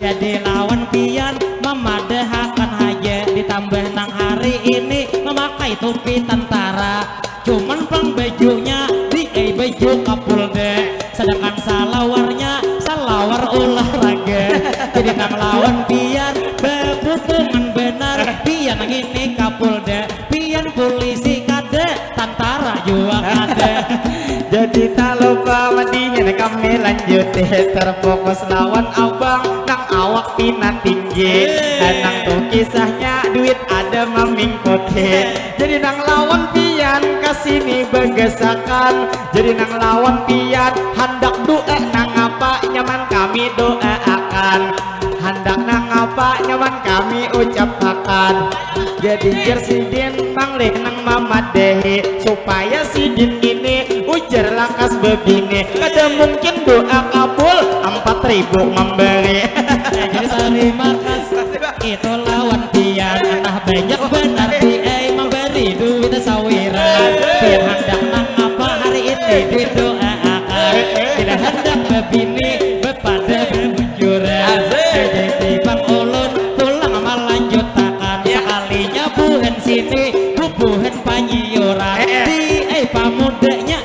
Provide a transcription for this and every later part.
Jadi lawan pian memadahakan haja, ditambah nang hari ini memakai topi tentara. Cuman pang bajunya di baju kapulde, sedangkan salawarnya salawar olahraga. Jadi nang lawan pian bebutungan benar, pian ini kapulde, pian polisi kade, tentara juga kade. Jadi tak lupa mandinya kami lanjut terfokus lawan abang nang awak pina tinggi, nang tuh kisahnya duit ada mamingkote. Jadi nang lawan pian kasini bergesakan, jadi nang lawan pian hendak doa nang apa nyaman kami doa akan, hendak nang apa nyaman kami ucapakan. Jadi jersidin panglih nang mamadehi supaya sidin ini ujar lakas begini, kada mungkin doa kabul 4.000 memberi. Jadi terima kasih itu lawan pian, entah banyak benar dia memberi duit sawiran. Pian hendak nang apa hari ini duit doa akan, tidak hendak bebini bepada berbujuran. Jadi bang ulun tulang melanjutakan, sekalinya buhen sini bubuhen panyiuran di pamudanya.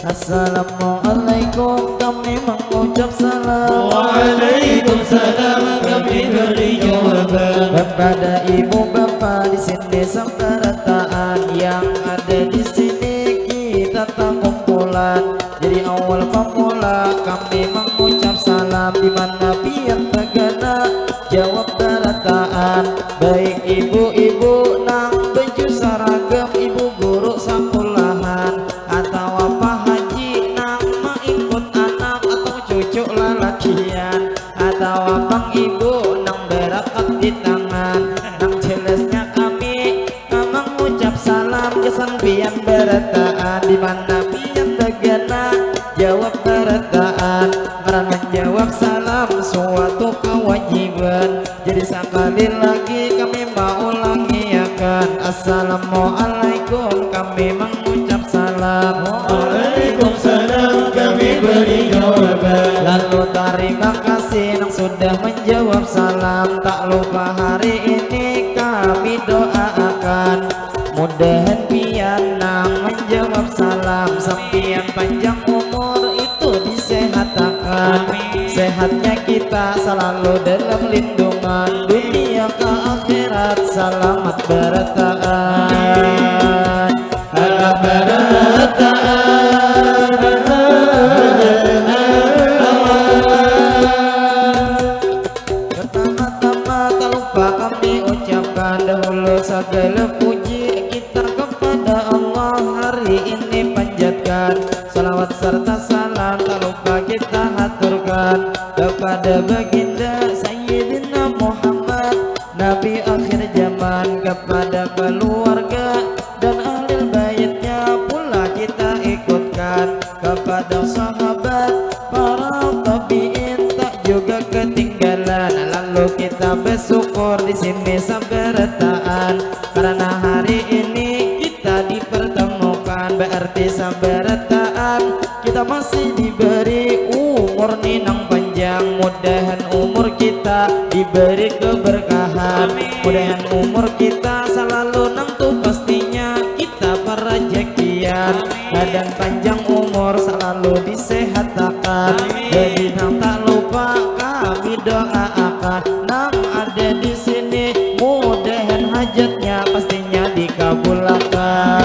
Assalamualaikum, kami mengucap salam. Waalaikumsalam, kami beri jawaban. Kepada ibu bapak di sini serta rataan yang ada di sini kita tak kumpulan. Jadi awal pemula kami mengucap salam, di mana biar tegana jawab rataan. Baik ibu-ibu nang baju seragam, ibu guru sekolahan, atau apa haji nang ikut anak atau cucu lalakian, atau abang ibu nang sabarataan di mana pian tegana jawab barataan ngaran menjawab salam suatu kewajiban. Jadi sekali lagi kami mau ulangi akan assalamualaikum kami mengucap salam. Waalaikumsalam kami beri jawaban. Lalu terima kasih yang sudah menjawab salam. Tak lupa hari ini kami doakan mudahan pian nang menjawab salam sampian panjang umur itu disehatakan. Sehatnya kita selalu dalam lindungan dunia ke akhirat. Selamat berataan. Selamat Pertama-tama tak lupa kami ucapkan dahulu segala puji kita kepada Allah. Hari ini panjatkan salawat serta salam tak lupa kita haturkan kepada baginda Sayyidina Muhammad Nabi akhir zaman, kepada keluarga dan ahli baitnya pula kita ikutkan, kepada sahabat para tabiin tak juga ketinggalan. Lalu kita bersyukur di sini sabarataan karena hari ini kita dipertemukan. Berarti sabarataan kita masih diberi umur ninang panjang. Mudahan umur kita diberi keberkahan. Mudahan umur kita selalu nang tuh pastinya kita perezekian. Dan panjang umur selalu disehatakan. Jadi nang tak lupa kami doakan nang ada di sini mudahan hajatnya pastinya dikabulkan.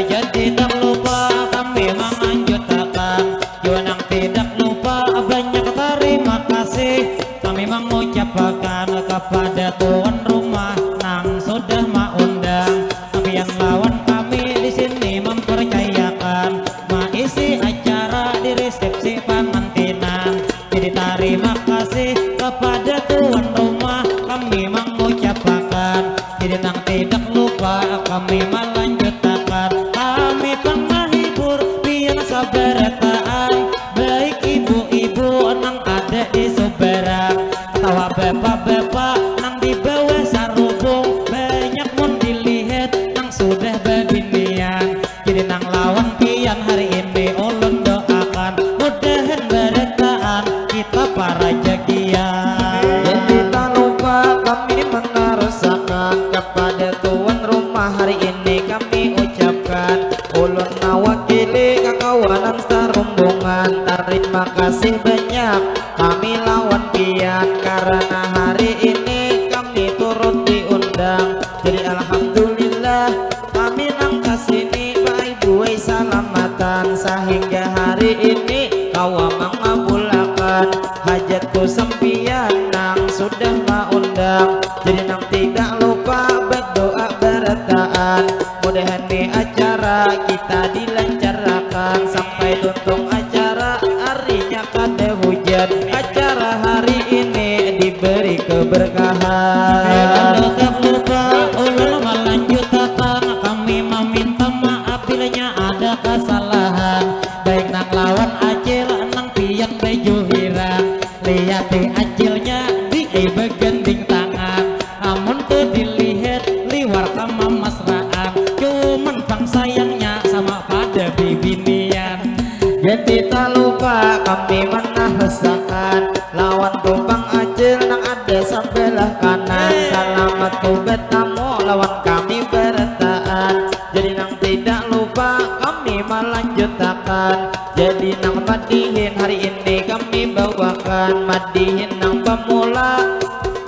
Jadi tak lupa kami menganjurkan, Yonang tidak lupa banyak terima kasih. Kami mengucapkan kepada tuan rumah nang sudah mengundang. Pian lawan kami di sini mempercayakan mengisi acara di resepsi pengantinan. Jadi terima kasih kepada tuan rumah kami mengucapkan. Jadi nang tidak lupa kami melanjutkan, kami penghibur pian sabarataan. Baik ibu-ibu nang ada di Subarang atau bapak-bapak nang di bawah sarubung, banyak mun dilihat nang sudah babinian. Jadi nang lawan pian hari ini ulun doakan mudahan barataan kita para jagian. Jadi tak lupa kami meneruskan kepada tuan rumah hari ini kami ucapkan ulun nawakili kakawanan sarumbungan. Terima kasih banyak kami lawan pian karena hari ini kami turut diundang. Jadi alhamdulillah kami nang kasini Pak Ibu salamatan sehingga hari ini kau mengabulkan hajatku sempian nang sudah mengundang. Jadi nang tidak lupa berdoa berataan mudahan nih acara kita dilancarkan sampai tuntung acara harinya kada hujan. Acara hari ini diberi keberkahan. Tak lupa ulun melanjutkan kami meminta maaf bilanya ada kesalahan. Baik nang lawan acil nang pian baju hirang, lihat acilnya di begending tangan. Amun tuh dilihat liwar kama mesraan, cuman bang sayangnya sama pada bibinian. Jadi tak lupa kami menahsakan lawan tumpang acil nang ada sebelah kanan. Selamat tubat tamu lawan kami berataan. Jadi nang tidak lupa kami melanjutkan. Jadi nang madihin hari ini kami bawakan madihin nang pemula.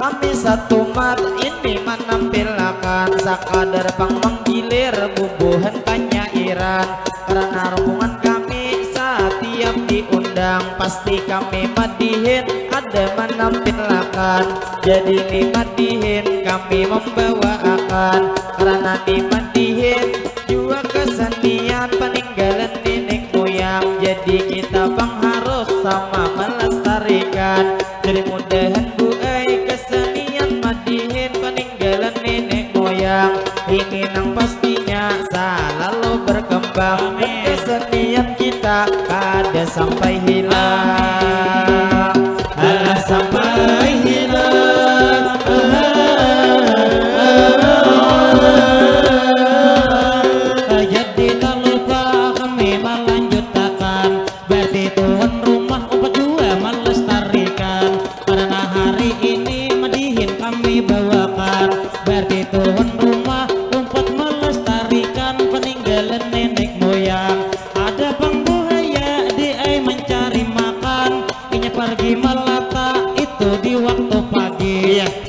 Kami satu mat ini menampilkan sakadar pang menggilir bubuhan penyairan. Karena rombongan kami setiap diundang pasti kami madihin ada menampilkan. Jadi di madihin kami membawakan karena di madihin juga kesenian peninggalan nenek moyang. Jadi kita bang harus sama melestarikan berkembang dan kesenian kita kada sampai hilang, kada sampai hilang. Jadi tak lupa kami melanjutkan, berarti tuan rumah umpat juga melestarikan, karena hari ini medihin kami bawakan, berarti tuan rumah umpat melestarikan peninggalan nenek moyang. Ada bang buaya di air mencari makan, inya pergi melata itu di waktu pagi.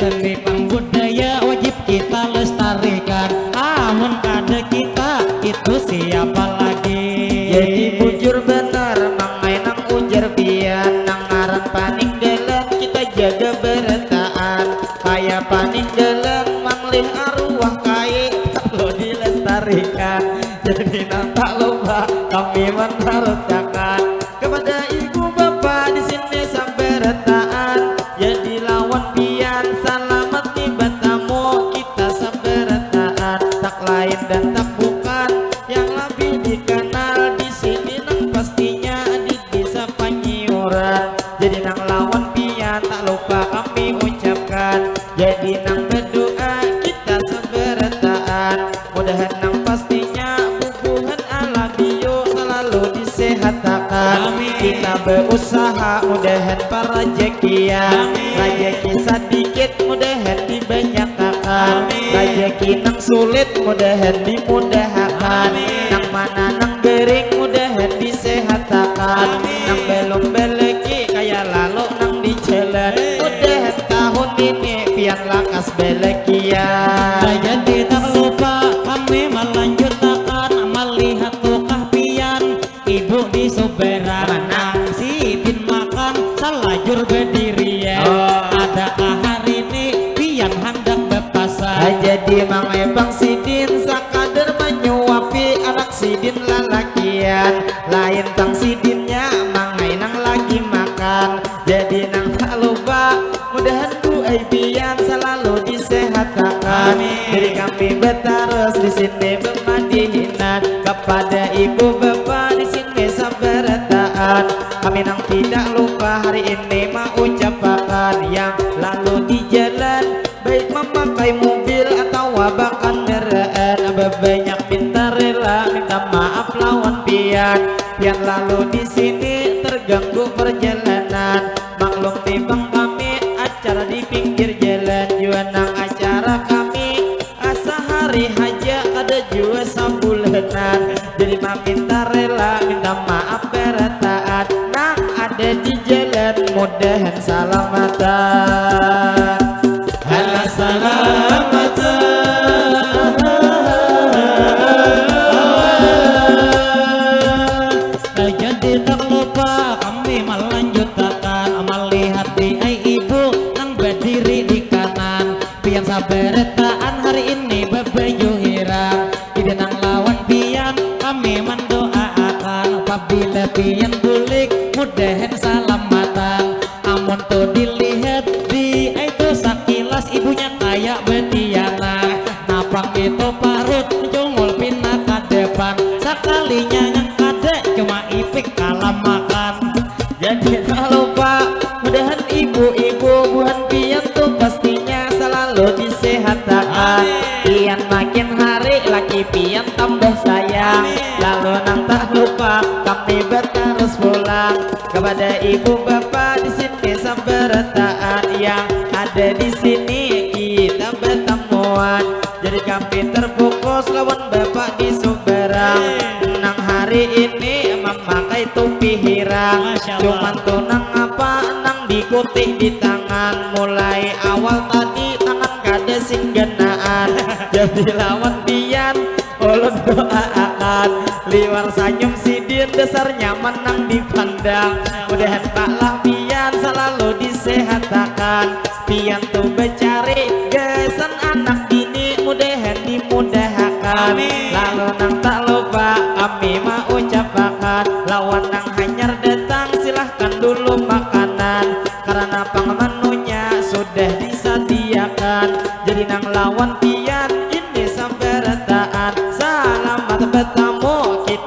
Seni pang budaya wajib kita lestarikan, amun kada kita itu siapa lagi. Jadi bujur bener mangai nang ujar pian, nang ngaran paning dalan kita jaga beretaan, kaya paning dalan manglih arwah kai lo dilestarikan. Jadi nang tak lupa kami meneruskan kepada ibu bapak di sini sampai retaan, jadi lawan pian selamat tiba tamu kita sampai retaan, tak lain dan tak bukan yang lebih dikenal di sini nang pastinya di desa Panyiuran. Jadi nang lawan pian tak lupa kami ucapkan, jadi nang berdoa kita seberetaan, mudahan nang pastinya bubuhan ala bio selalu disehatkan. Kita berusaha mudahan para rezekian, rezeki sedikit mudahan dibanyakan, rezeki nang sulit mudahan dimudahkan, nang mana nang bering mudahan disehatkan, nang belum beleki kaya lalu nang di jalan, mudahan tahun ini pian lakas belekian. Jadi tak lupa kami melanjutkan, melihat tukah pian ibu di soberan, nang sidin makan salajur berdirian. Adakah hari ini pian hendak berpasar? Jadi mangai bang sidin sakadar menyuapi anak sidin lalakian, lain tang sidinnya mangai nang lagi makan. Jadi nang tak lupa mudahan bu pian selalu disehatkan. Jadi kami bertarus di sini bermadihinan kepada ibu bapak di sini sabaretaan, kami nang tidak lupa hari ini mau ucapkan yang lalu di jalan baik memakai mobil atau bahkan kendaraan, banyak minta rela minta maaf lawan pian, pian lalu di sini terganggu perjalanan, maklum timbang kami acara di pinggir jalan, jualan acara kami asa hari haja ada jua sabulanan, jadi minta rela minta maaf berataan, nang ada di jalan mudahan salamatan. Halah salamatan. Jadi tak lupa kami melanjutkan, melihat di ibu nang berdiri di kanan, pian saberetaan hari ini bebeju hirang. Jadi nang lawan pian kami mendoakan, apabila pian bulik mudahan salamatan, amun tuh dilihat di itu sakilas ibunya kayak betiana, napang itu parut jongol pindah ke depan, sekalinya yang kadek cuma ipik kalah makan. Jadi tak lupa mudahan ibu-ibu buhan pian tuh pastinya selalu disehatkan, pian makin hari laki pian tambah sayang, lalu nang tak lupa kami berterus pulang kepada ibu bapak di sini sabaretaan, yang ada di sini kita bertemuan, jadi kami terfokus lawan bapak di Sumberang, nang hari ini memakai topi hirang, cuman tuh nang apa nang dikutih di tangan, mulai awal tadi tangan kada singgenaan, jadi lawan pian ulun doakan, liwar senyum sidin dasar nyaman nang dipandang, mudahan taklah pian selalu disehatkan, pian tuh becari gesan anak bini mudahan dimudahkan, lalu nang tak lupa kami mau ucapkan, lawan nang hanyar datang silahkan dulu makanan, karena pangmenunya sudah disediakan, jadi nang lawan pian ini sampai retaan, selamat bertamu kita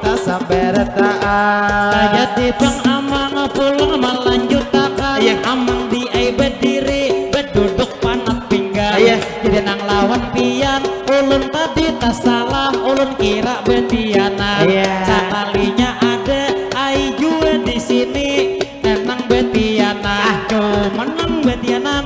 bertaan. Jadi bang amang pulang melanjutakan amang di berdiri berduduk panat pinggang. Jadi nang lawan pian ulun tadi tak salah ulun kira betianan. Sekalinya ada ai juga di sini tenang betianan. Cuman nang betianan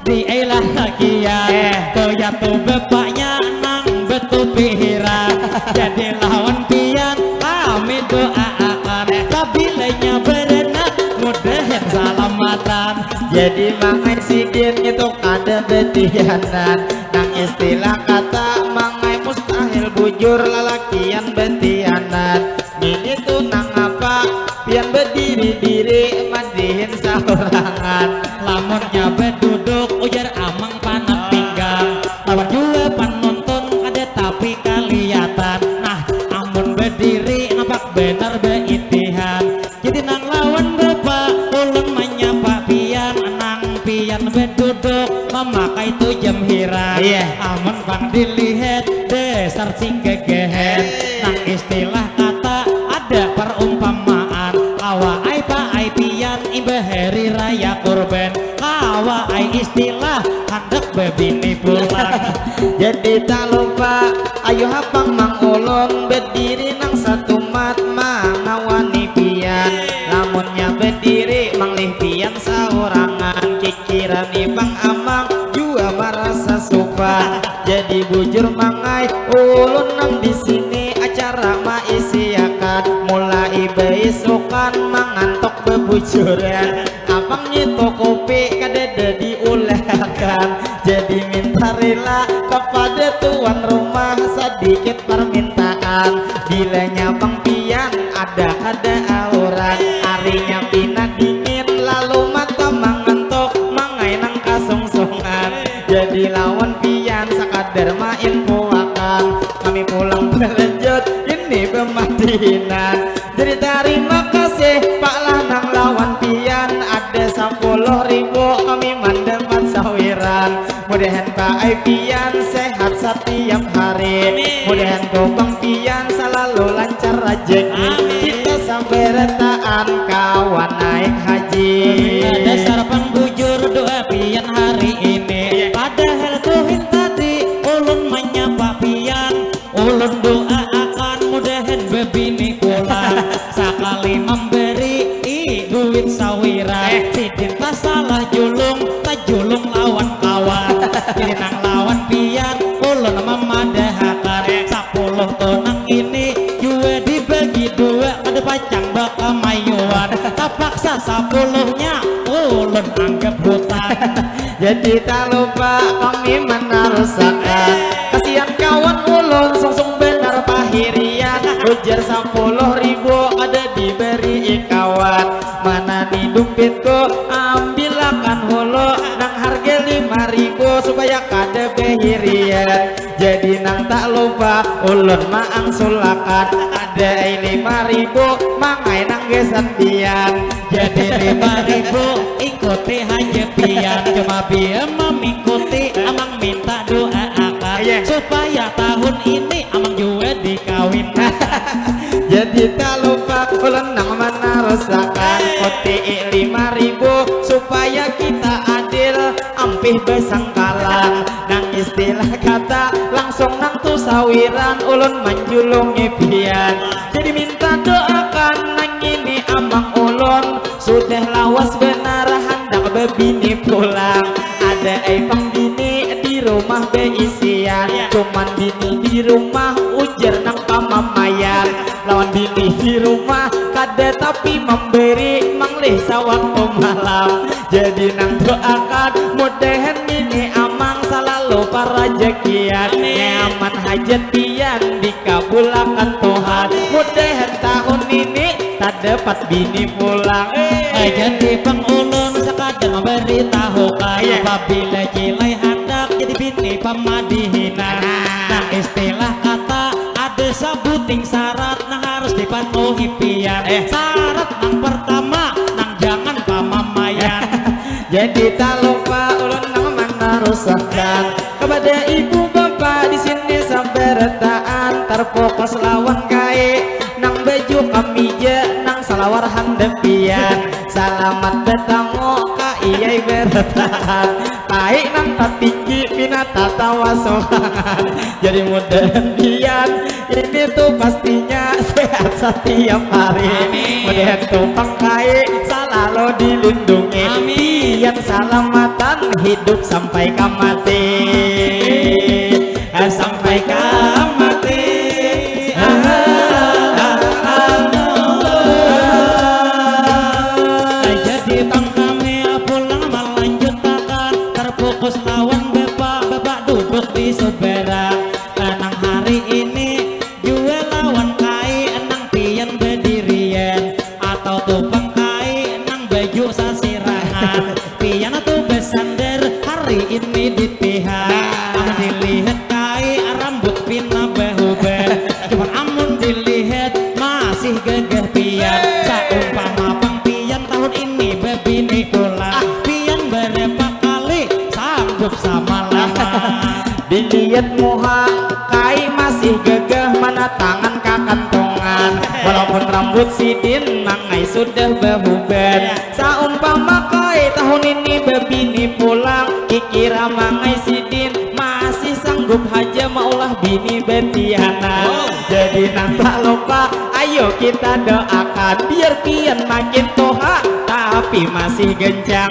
di lah lakian. Kau jatuh bapaknya nang betul pikiran. Jadi lawan pian kami doa akan kabilanya berenak mudahan salamatan. Jadi mangai sidin itu ada betianan. Nang istilah kata mangai mustahil bujur lalakian betianan. Ini tuh nang apa pian berdiri-diri mandihin saurangan. Lamunnya berduduk ujar amang panat pinggang. Lawan juga penonton ada tapi kelihatan. Nah amun berdiri nampak benar beitihan. Jadi nang lawan bapak ulun menyapa pian. Nang pian berduduk memakai tu jam hirang. Amun bang dilihat dasar si gegehan. Nang istilah kata ada perumpamaan. Lawa ai pa ai pian imbe hari raya kurban. Lawa ai istilah hendak bebini pulang. Jadi tak lupa ayo hapang mang ulun berdiri nang satu mat mangawani pian. Lamunnya berdiri manglih pian saurangan. Kikirani bang amang juga merasa sopan. Jadi bujur mangai ulun nang di sini acara maisiakan. Mulai beisukan mangantok bebujuran. Abang nyito kopi kadede diulahkan. Jadi minta rela kepada tuan rumah sedikit permintaan. Bilanya bang pian ada auran. Harinya pindah dingin lalu mata mengantuk mangai nang kasungsунgan. Jadi lawan pian sekadar main puakan. Kami pulang berlanjut ini pemadinan. Jadi terima kasih Pak Lanang lawan pian. Ada 10.000 kami mendapat sawiran. Mudahan Pak Ai pian sehat setiap hari. Mudahan Bang pian selalu lancar rezeki. Kita sampai retaan kawan naik haji. Ada sarapan bujur doa pian hari ini. Padahal tuhin tadi ulun menyapa pian. Ulun doa akan mudahan bebini pulang. Sekali memberi duit sawiran. Sidin tak salah julung tak julung lawan kawan. Jadi nang lawan pian ulun memadahakan. 10 tonang ini juga dibagi dua ada pacang bakal mayuan. Tak paksa 10-nya ulun anggap hutang. Jadi tak lupa kami menarusakan. Kasihan kawan ulun sungsung benar pahirian. Ujar 10.000 ada diberi kawan. Mana di dompetku ambilakan hulu. Nang harga 5.000 supaya kada behirian. Jadi nang tak lupa ulun maang sulakan. Ada 5.000 mangai nang gesan pian. Jadi 5.000 ikuti hanya pian. Cuma biar mengikuti amang minta doa akan supaya tahun ini amang juga dikawin. Jadi tak lupa ulun nang menarusakan. Kuti 5.000 supaya kita adil ampih besangkalan. Nang istilah kata langsung nang tu sawiran ulun menjulungi pian. Jadi minta doakan nang ini amang ulun sudah lawas benar hendak bebini pulang. Ada pang bini di rumah beisian. Cuman bini di rumah ujar nang pamamayan. Lawan bini di rumah kada tapi memberi manglih sawaktu malam. Jadi nang doakan mudahan bini amang selalu parajekian. Nyaman hajat pian dikabulkan Tuhan. Mudahan tahun ini tak dapat bini pulang. Jadi pengulun sekadar memberitahukan apabila cilai hendak jadi bini pemadihinan. Nah istilah kata ada sebuting syarat nang harus dipenuhi pian. Syarat nang pertama nang jangan pamamayan. Jadi tak lupa ulun nang menarusakan kepada ibu bapak di sini sampai retaan terfokus lawan kae nang baju kami je nang salawar handepian salamat bertemu ka iyai bertahan tahi nang tatinggi pinata tawa sorangan jadi mudahan pian ini tuh pastinya sehat setiap hari mudahan tumpang kai selalu dilindungi pian salamatan hidup sampai kamati sampai kamati jadi bang kami pulang melanjutkan terfokus lawan bapak duduk di sobera tenang hari ini jual lawan kai enang pian berdirian atau tupang kai enang baju sasirangan pian atau besander hari ini di pihak amun dilihat kai rambut pina behuber cuma amun dilihat masih gegeh pian saumpama bang pian tahun ini bebini pula pian berapa kali sanggup sama lama dilihat muha kai masih gegeh mana tangan kakantongan walaupun rambut sidin mangai sudah behuber saumpama kai tahun ini bebini pulang kikira mangai sidin masih sanggup haja maulah bini betiana jadi nang tak lupa ayo kita doakan biar pian makin toha tapi masih gencang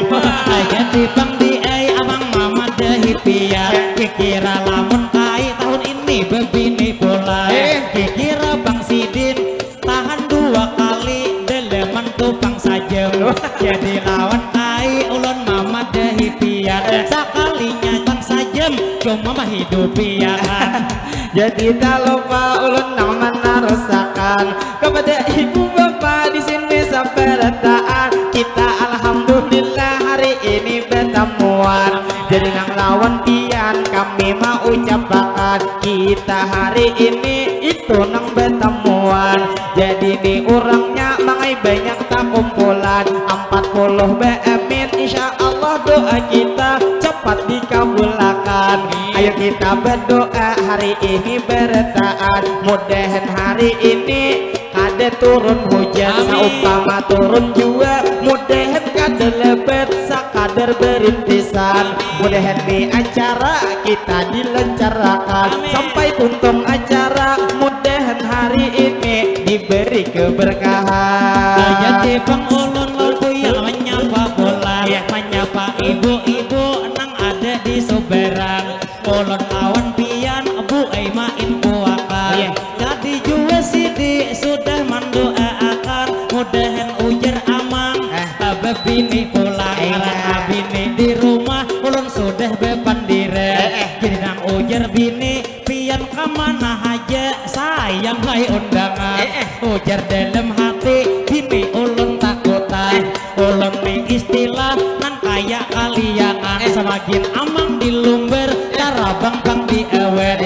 jadi bang di abang mama dahi pian kikira lamun kai tahun ini bebini pula kikira bang sidin tahan 2 kali deleman tupang sajem jadi lawan kai ulun mama dahi pian sekalinya bang sajem cuma mah hidup pian jadi tak lupa ulun nang menarusakan kepada ibu bapak di sini sampai retaan kita alhamdulillah hari ini bertemuan jadi nang lawan pian kami mau ucapkan kita hari ini itu nang bertemuan jadi di orangnya mangai banyak tak kumpulan 40 BMin insya Allah doa kita cepat dikabulkan ayo kita berdoa hari ini bertahan mudahan hari ini kada turun hujan saumpama turun juga mudahan kada lebet sakadar berintisan mudahan di acara kita dilancarkan sampai tuntung acara mudahan hari ini diberi keberkahan jadi bang ulun lalu yang menyapa bola menyapa ibu-ibu nang ada di soberang ulun lawan pian bu main puakan jadi juga sidi sudah mendoakan mudahan ujar amang bebini pulang karena bini di rumah ulun sudah bepandiran jadi nang ujar bini pian kemana aja sayang hai undangan ujar dalam hati bini ulun takutan ulun nih istilah nang kayak kaliangan semakin amang di lumber cara bang di awen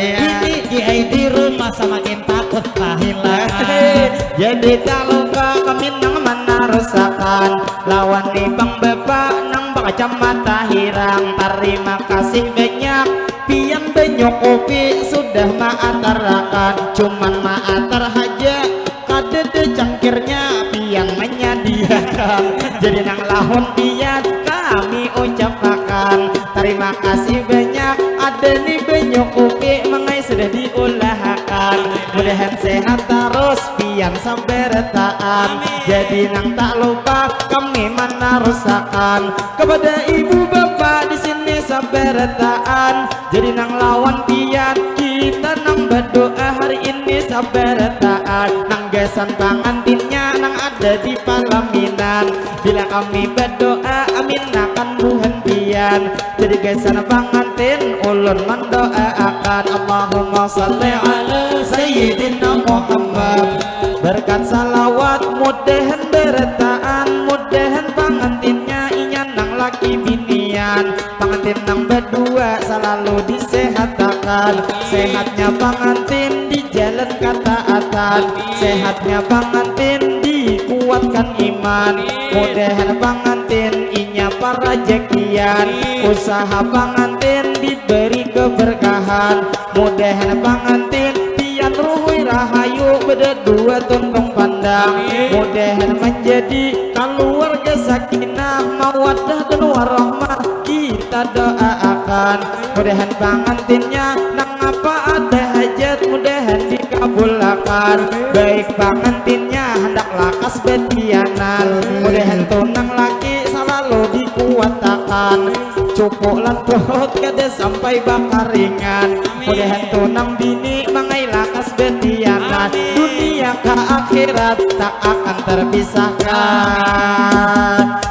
bini di rumah semakin takut kehilangan jadi tak lupa kami nang menarusakan lawan nih bang bapak nang kacamata hirang terima kasih banyak pian benyok kopi sudah maatarakan cuman maatar haja kada de cangkirnya pian menyediakan jadi nang lahon pian kami ucapkan terima kasih banyak ada nih benyok kopi mengai sudah diulahkan mudahan sehat terus pian sampai retaan jadi nang tak lupa kami menarusakan kepada ibu bapak di sini sampai retaan jadi nang lawan pian kita nang berdoa hari ini sampai retaan nang gesan pangantinnya nang ada di palaminan bila kami berdoa amin akan buhan pian jadi gesan pangantin ulun mendoakan Allahumma salli ala sayyidina Muhammad berkat salawat mudahan bertaan mudahan pangantinnya inya nang laki binian pangantin nang berdua selalu disehatkan sehatnya pangantin di jalan ketaatan sehatnya pangantin dikuatkan iman mudahan pangantin inya para rezekian usaha pangantin diberi keberkahan mudahan pangantin pian pian ruhui rahayu beda dua tuntung pandang mudahan menjadi keluarga sakinah mawaddah dan warahmah kita doakan mudahan pengantinnya nang apa ada hajat mudahan dikabulkan baik pengantinnya hendak lakas betianan mudahan tunang laki selalu dikuatakan cukup lantot kada sampai bakar ringan mudahan tunang bini mangai lakas betianan dunia ke akhirat tak akan terpisahkan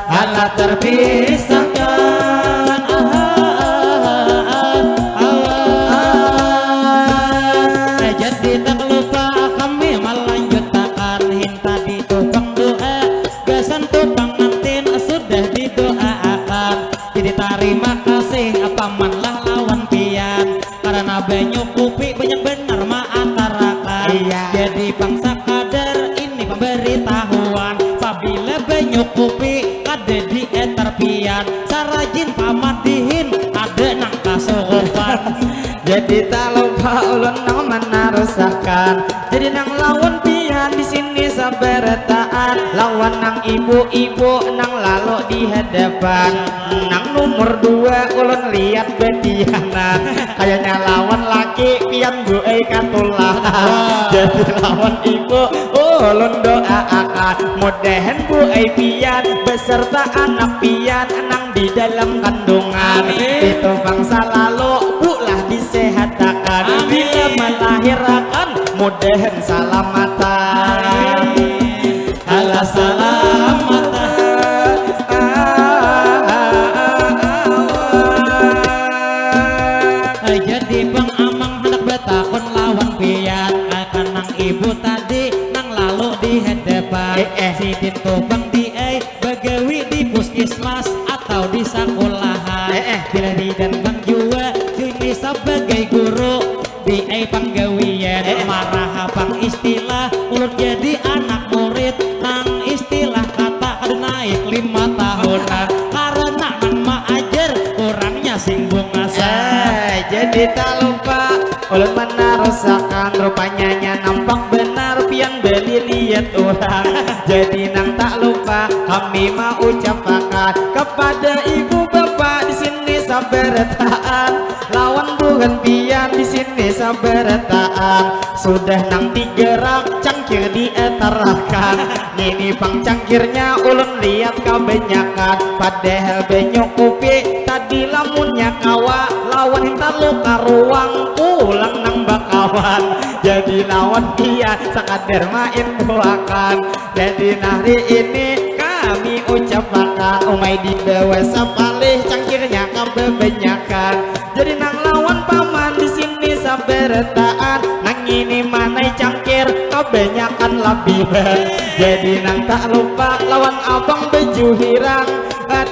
Allah terpisahkan jadi tak lupa kami melanjutkan hinta di tukang doa gasan tukang ngantin sudah didoakan jadi terima kasih paman lah lawan pian karena banyak kupi banyak benar maatarakan jadi bangsa kadar ini pemberitahuan apabila banyak kupi ada di eterpian sarajin pamadihin ada nang kasurupan jadi tak lupa ulun nang menarusakan jadi nang lawan pian di sini saberetaan lawan nang ibu-ibu nang lalu di hadapan nang nomor 2 ulun lihat betianan kayaknya lawan laki pian bu katulah jadi lawan ibu ulun doakan mudahan bu pian beserta anak pian nang di dalam kandungan itu bangsa lalu bulah disehatkan bila melahirkan mudahan salamatan Allah salamatan jadi bang amang hendak betakon lawan pian akan nang ibu tadi nang lalu di hadapan sidin tubang di bagawi di puskesmas atau di sekolahan bila di dan bang jua ini sebagai guru di panggawian marah bang istilah ulun jadi anak murid nang istilah kata kada naik 5 tahunan karena nang maajar kurangnya sing bungasa jadi tak lupa ulun menarusakan rupanya nampak benar pian beli lihat orang jadi nang tak lupa kami mau ucapkan kepada ibu bapak di sini saberetaan lawan bukan pian di sini saberetaan sudah nang digerak cangkir dietarakan ini bang cangkirnya ulun lihat kebanyakan padahal benyok kupi tadi lamunnya kawa lawan hintar luka ruang pulang nang bakawan jadi lawan pian sakadar main buakan jadi hari ini kami ucapkan umai di bawah sapalih cangkirnya kebanyakan jadi nang lawan paman di sini saberetaan nang ini manai cangkir kebanyakan labihan jadi nang tak lupa lawan abang baju hirang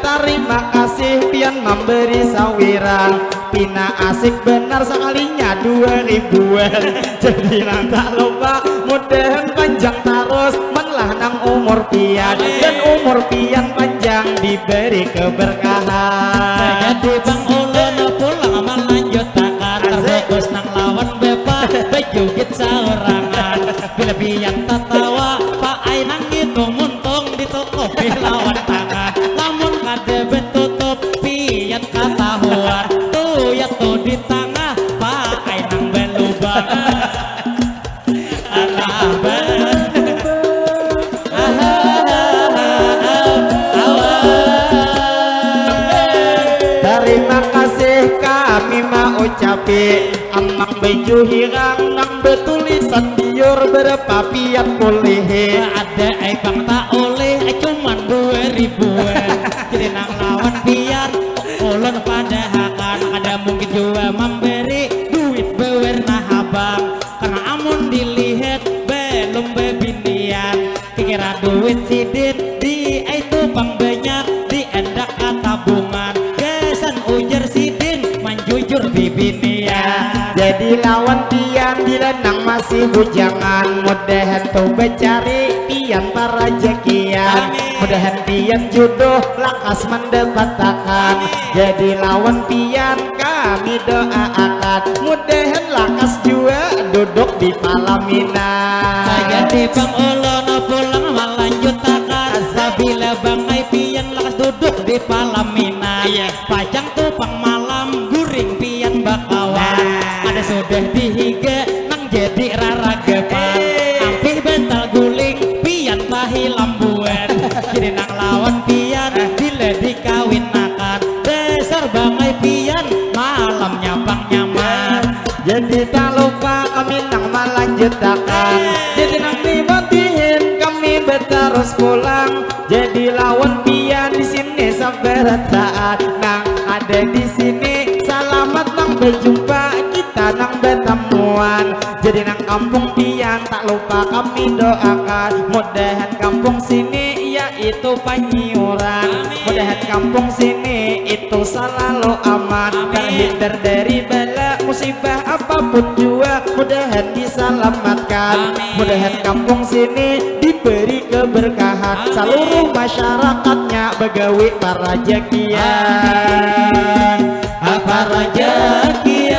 terima kasih pian memberi sawiran pina asik benar sekalinya 2000-an jadi nang tak lupa mudahan panjang terus menlah nang umur pian dan umur pian panjang diberi keberkahan jadi bang ulun pulang melanjutkan terfokus nang lawan bepa bejugit saurangan bila pian tertawa pak ay nang ngitung muntung di toko lawan tangan lamun kada betutup pian katahuan tuh ya tuh di tengah pak ay nang belubang terima kasih kami mau ucapi amang baju hirang nang betulisan dior berapa pian boleh ada bang tak oleh cuman 2000-an jadi nang lawan pian ulun pada hakan ada mungkin juga memberi duit bewerna habang karena amun dilihat belum bebinian kira duit sidin di itu bang banyak di endak tabungan kesan ujar sidin manjujur bibinian jadi lawan pian dilenang masih bujangan mudahan tuh becari pian para jekian mudahan pian jodoh lakas mendapatkan jadi lawan pian kami doakan mudahan lakas juga duduk di Palaminan. Jadi Bang Ulun pulang melanjutkan Sabila Bang Ai pian lakas duduk di Palaminan. Pajang tupang malam guring pian bakawan. Ada sudah dihiga nang jadi raragapan. Ampih bental guling pian tahi lambuan. Jadi nang lawan pian bila dikawinakan. Dasar Bang Ai pian malamnya bang nyaman. Jadi tak lupa kami nang melanjutkan. Jadi nang dibotihin kami terus pulang. Jadi lawan pian di sini sampai retaan. Nang ada di sini selamat nang berjumpa kita nang bertemuan. Jadi nang kampung pian tak lupa kami doakan. Mudahan kampung sini yaitu Panyiuran. Mudahan kampung sini itu selalu aman. Terhindar dari bala musibah apapun jua. Mudahan diselamatkan. Mudahan kampung sini diberi keberkahan. Seluruh masyarakatnya begawi para jakian. Para jakian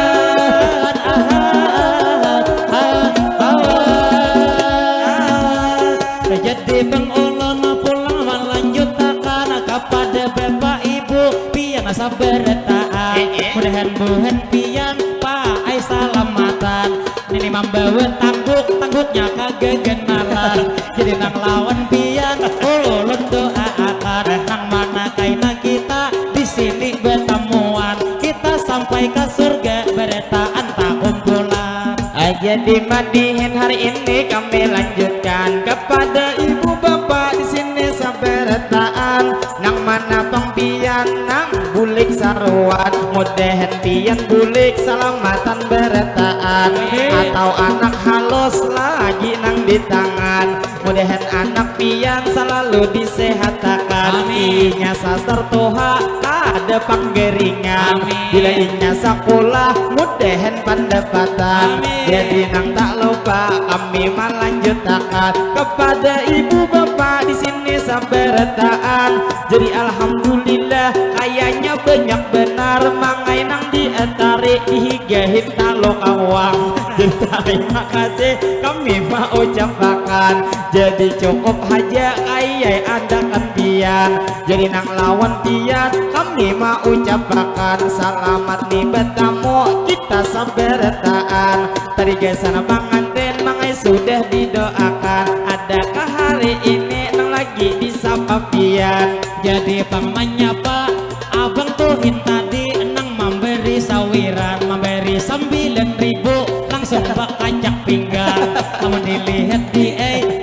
Jadi Bang Ulun pulang melanjutkan kepada Bapak Ibu pian sabar taat. Mudahan buhan pian Pak Ai salamatan. Ini membawa tangguknya kagaganan. Jadi nang lawan pian Ulun doa akan nang mana kaina kita di sini bertemuan. Kita sampai ke surga beretaan tak kumpulan. Jadi madihin hari ini kami lanjutkan kepada ibu bapak di sini saberetaan. Nang mana pang pian nang bulik saruan. Mudahan pian bulik selamatan beretaan. Atau anak halus lagi nang di tangan. Mudahan anak pian selalu disehatakan. Inya sasar toha ada panggeringan. Bila inya sekolah mudahan pendapatan. Jadi nang tak lupa kami melanjutkan kepada ibu bapak di sini saberetaan. Jadi alhamdulillah kayaknya banyak benar mangai nang dietarik dihigahin talo kawang. Jadi terima kasih kami mau ucapkan. Jadi cukup aja kayak ada pian. Jadi nang lawan pian kami mau ucapkan selamat nih bertamu kita saberetaan. Tadi kesana pengantin mangai sudah didoakan. Adakah hari ini nang lagi disapa pian? Jadi Bang menyapa abang tuhin tadi nang memberi sawiran. Memberi 9.000 langsung bak kacak pinggang. Namun dilihat di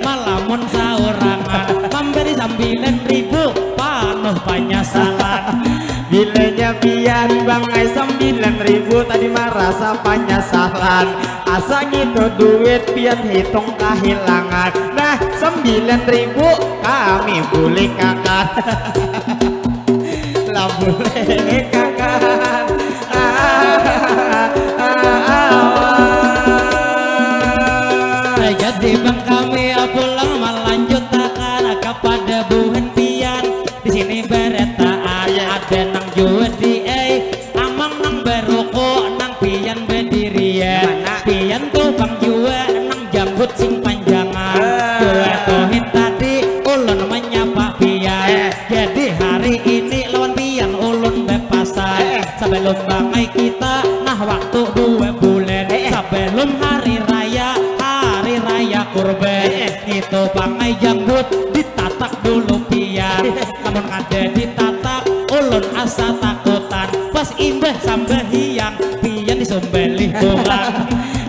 malamun saurangan. Memberi 9.000 panuh penyesalan. Bilanya pian bang ai 9.000 tadi merasa penyesalan. Asa gitu duit pian hitung kehilangan. Nah 9.000 kami boleh kakak. Lah boleh kakak. Jadi Bang kami pulang melanjutkan kepada buhan pian di sini beretaan. Ada nang jual di amang nang beroko nang pian berdirian. Pian tuh Bang jual nang jambut sing panjangan. Jual tohin tadi ulun menyapa pian. Jadi hari ini lawan pian ulun bepasan. Sebelum bangai kita nah waktu 2 bulan. Sebelum hari raya kurban itu pangai jambut ditatak dulu pian. Namun ada ditatak ulun asa takutan. Pas imbah sambah hiang pian disembelih Tuhan.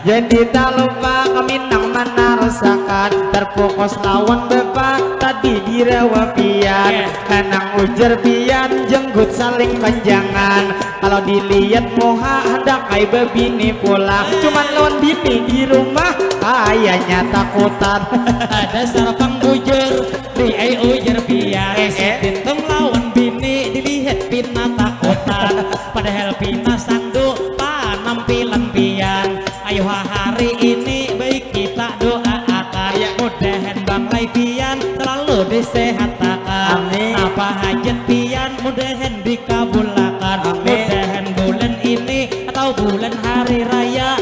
Jadi tak lupa kami nang mana rusakan. Terfokus lawan bapak tadi dirawa pian. Kanang ujar pian jenggut saling panjangan. Kalau dilihat moha hendak kai bebini pulang. Cuman lawan bini di rumah kayaknya takutan. Ada sarpang ujar di ujar pian. Sintung lawan bini dilihat pina takutan. Padahal pina sanduk panampilan pian. Ayo hari ini baik kita doakan. Mudahan Bang Lai pian selalu disehatkan. Apa hajat pian mudahan dikabulkan. Mudahan bulan ini atau bulan hari raya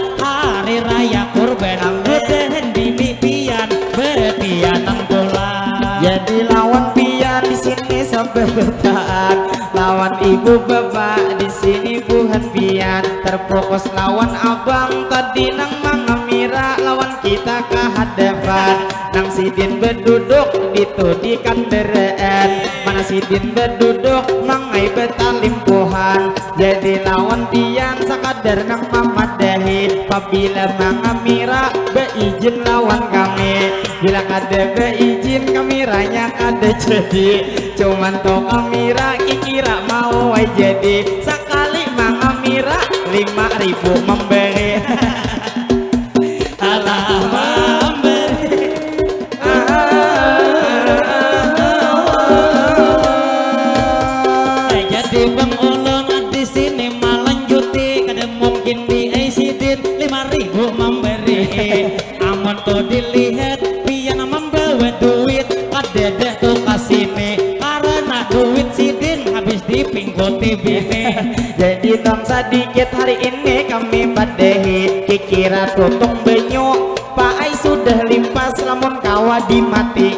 kurban saberetaan lawan ibu bapak di sini bukan pian terfokus lawan abang tadi nang mangamira lawan kita ke hadapan nang sidin berduduk di kanderaan mana sidin berduduk mangai betalimpuhan jadi lawan pian sakadar nang mamadahi apabila mangamira beizin lawan kami bila kada beizin kamiranya kada jadi cuman to kamira kikira mau ay jadi sekali mangamira 5.000 memberi alah memberi jadi Bang Ulun di sini malanjuti kada mungkin di sidin 5.000 memberi aman tuh dilihat pian membawa duit kada deh tuh kasih karena duit sidin habis dipingguti bini jadi tong sedikit hari ini kami padehi kikira tutung benyo Pak Ai sudah limpas lamun kawa dimati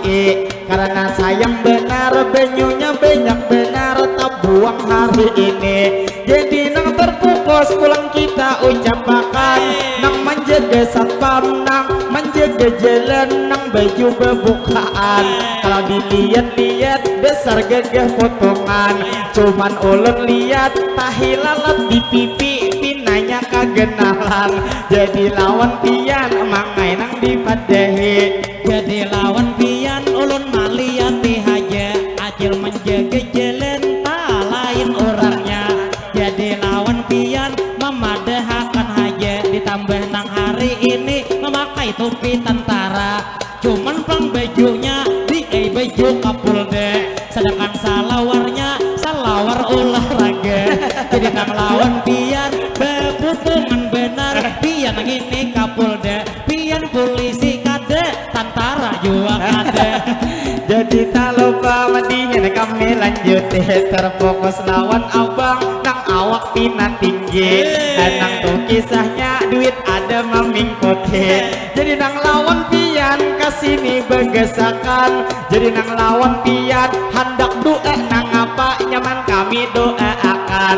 karena sayang benar benyonya banyak benar tak buang hari ini jadi nang terfokus pulang kita ucapakan nang menjaga satpam nang menjaga jalan nang baju bebukaan kalau dilihat-lihat besar gagah potongan cuman ulun lihat tahi lalat di pipi pinanya kagenalan jadi lawan pian mangai nang dipadahi jadi lawan pian ulun maliati haja acil menjaga jalan tak lain orangnya jadi lawan pian memadahakan haja ditambah nang hari ini memakai topi tentara cuman pang bajunya di baju kapolda sedangkan salawar olahraga jadi nang lawan pian bebutungan benar pian ini kapolda pian polisi kada tentara juga kada jadi tak lupa madihin kami lanjut terfokus lawan abang nang awak pina tinggi nang tuh kisahnya duit ada mamingkote jadi nang lawan pian kasini begesakan jadi nang lawan pian hendak doa nang apa nyaman kami doa akan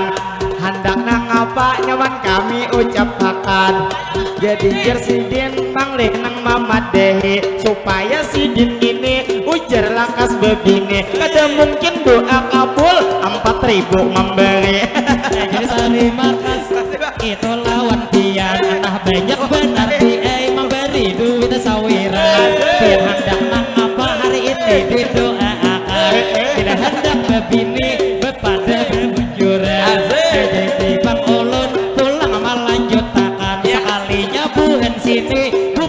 hendak nang apa nyaman kami ucapakan jadi jersidin manglih nang mamadehi supaya sidin ini ujar lakas bebini kada mungkin doa kabul 4.000 memberi jadi terima kasih itu lawan pian entah banyak benar dia memberi duit sawiran pian hendak nang apa hari ini didoa akan tidak hendak bebini bepada berbujuran jadi Bang Ulun pulang melanjutakan sekalinya buhen sini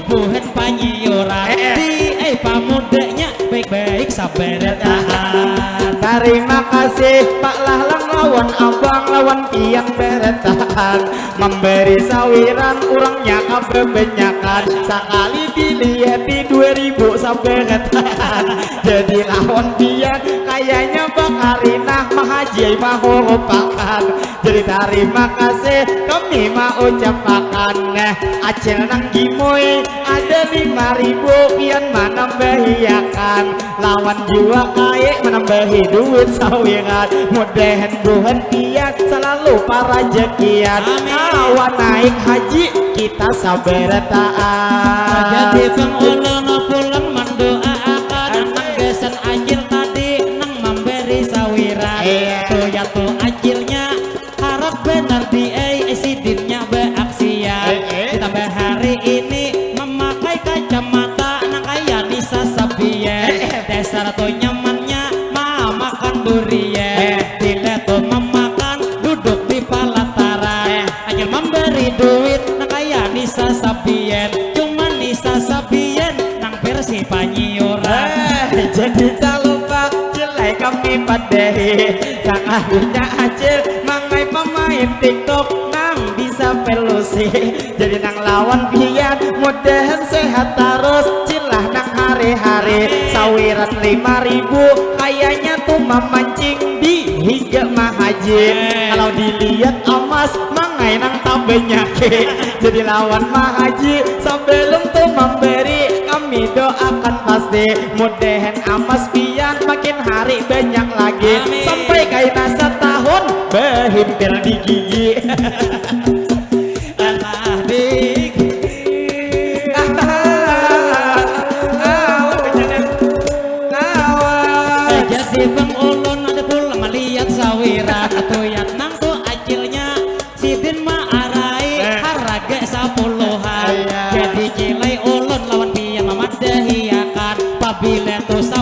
buhen panyiuran di pamudanya baik-baik sabar tahan terima kasih Pak Lahlang lawan abang lawan pian bertahan memberi sawiran urangnya kebenyakan sekali dilihat di 2000 sampai tahan jadi lawan pian kayaknya Bakarinah Mahaji mahulupakan jadi terima kasih kami mau ucapakan acil nang gimoy ada 5.000 pian menambahiakan lawan jiwa kaya menambahi duit sawiran mudahan buhan pian selalu para jekian lawan naik haji kita sabar taat jadi Bang Ulun pulang mendoakan nang gesan acil tadi nang memberi sawiran tuh ya tuh acilnya harap benar di sidinnya beaksian ditambah hari ini memakai kacamata nang kaya Nisa Sabian dasar tuh nyamannya makan durian dilihat tuh memakan duduk di palataran acil memberi duit nang kaya Nisa Sabian cuma Nisa Sabian nang versi panyiuran jadi tak lupa jelai kami padehi sang akhirnya acil mangai pemain TikTok nang bisa pelusi jadi nang lawan pian mudahan sehat terus cilah nang hari-hari sawiran 5.000 kayaknya tuh memancing di higa Mahaji kalau dilihat amas mangai nang tabenyake jadi lawan Mahaji sebelum tuh memberi kami doakan pasti mudahan amas pian makin hari banyak lagi. Amin. Sampai kaina setahun behimpil di gigi. Alah dik jadi bang ulun ada pulang melihat sawiran atoyat nang tu acilnya sidin maarai harga sapuluhan jadi kilai ulun lawan pian mamadahiakan pabila tu 10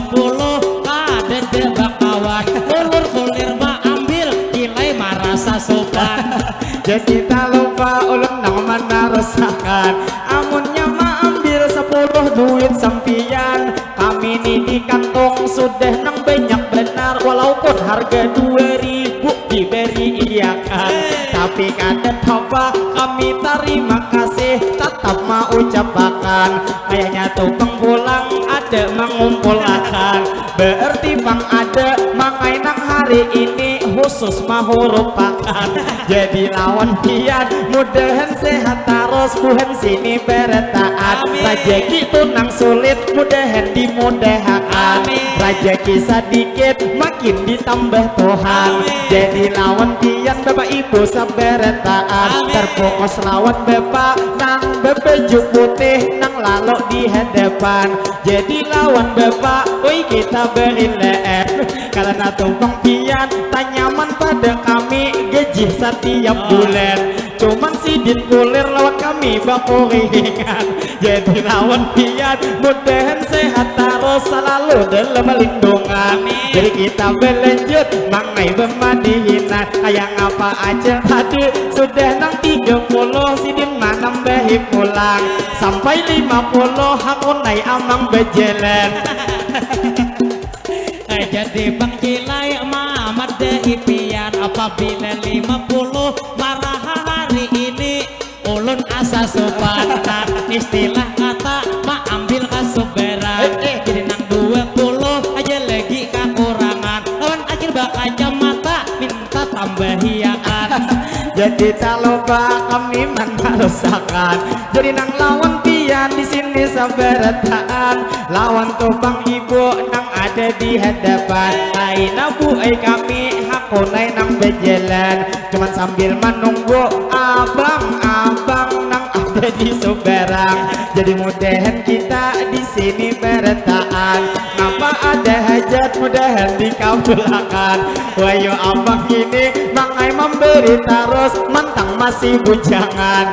kada debak kawan ulur kulir ma ambil kilai marasa sopan Jadi tak lupa ulun nang mana rusakan. Amunnya ma ambil 10 duit sampian. Kami ni di kantong sudah nang banyak benar. Walaupun harga 2000 diberi iakan. Tapi kada apa kami terima kasih tetap mau ucapakan. Kayaknya tukang pulang ada mengumpulkan. Berarti bang ada mangai nang hari ini khusus mau rupakan. Jadi lawan pian mudahan sehat terus buhan sini beretaan. Rajeki tunang sulit mudahan dimudahkan. Rajeki sedikit makin ditambah Tuhan. Jadi lawan pian bapak ibu saberetaan. Terfokus lawan bapak nang berbaju putih nang lalu di hadapan. Jadi lawan bapak oi kita beri leer. Karena tumpang pian tanyaman pada kami gaji setiap bulan. Cuman sidin kulir lawan kami bakuringan. Jadi lawan pian mudahan sehat terus selalu dalam lindungan. Jadi kita berlanjut mangai bermadihinan. Kayak apa aja tadi sudah nang 30 sidin manambahi pulang. Sampai 50 aku naik amang berjalan. Jadi bang kilai mamat dehipian apabila 50 marah hari ini ulun asa sopan istilah kata ma ambil kasuberan jadi nang 20 aja lagi kekurangan lawan akhir bakal mata minta tambahiakan. Jadi tak lupa kami rusakan. Jadi nang lawan pian di sini saberetaan. Lawan topang ibu nang ada di hadapan. Aina bu kami hakunai nang berjalan. Cuman sambil menunggu abang-abang nang ada di Suberang. Jadi mudahan kita di sini beretaan. Ngapa ada hajat mudahan dikabulkan. Wayo abang ini mangai memberi terus mantang masih bujangan.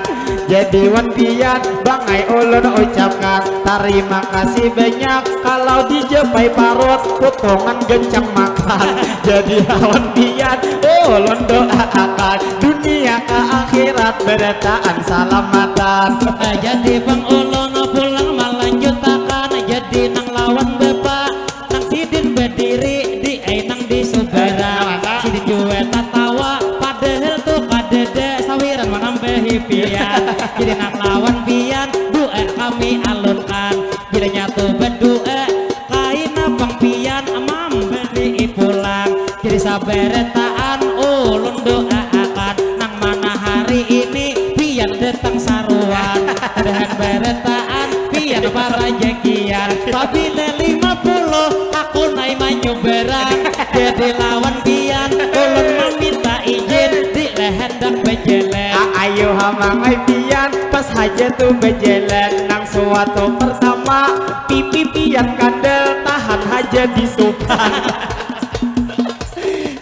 Jadi wantian bangai ulun ucapkan terima kasih banyak kalau dijepai parut potongan gencang makan. Jadi wantian ulun doakan dunia ke akhirat beretaan salamatan. Jadi bang ulun pulang melanjutakan jadi nang lawan bapak nang sidin berdiri di nang di Suberang sidin jual tatawa padahal tuh kadede sawiran menambahi pian. Jadi nang lawan pian doa kami alunkan bila nyatu berdoa kain abang pian amam beri pulang. Jadi saberetaan ulun doa akan nang mana hari ini pian datang saruan dengan beretaan pian para jekian pabila 50 aku naik maju berang. Jadi lawan pian ulun meminta izin di leher dan berjalan. Ayo hamangai pian pas haja tuh berjalan. Nang suatu pertama pipi pian kandel tahan haja di sukan.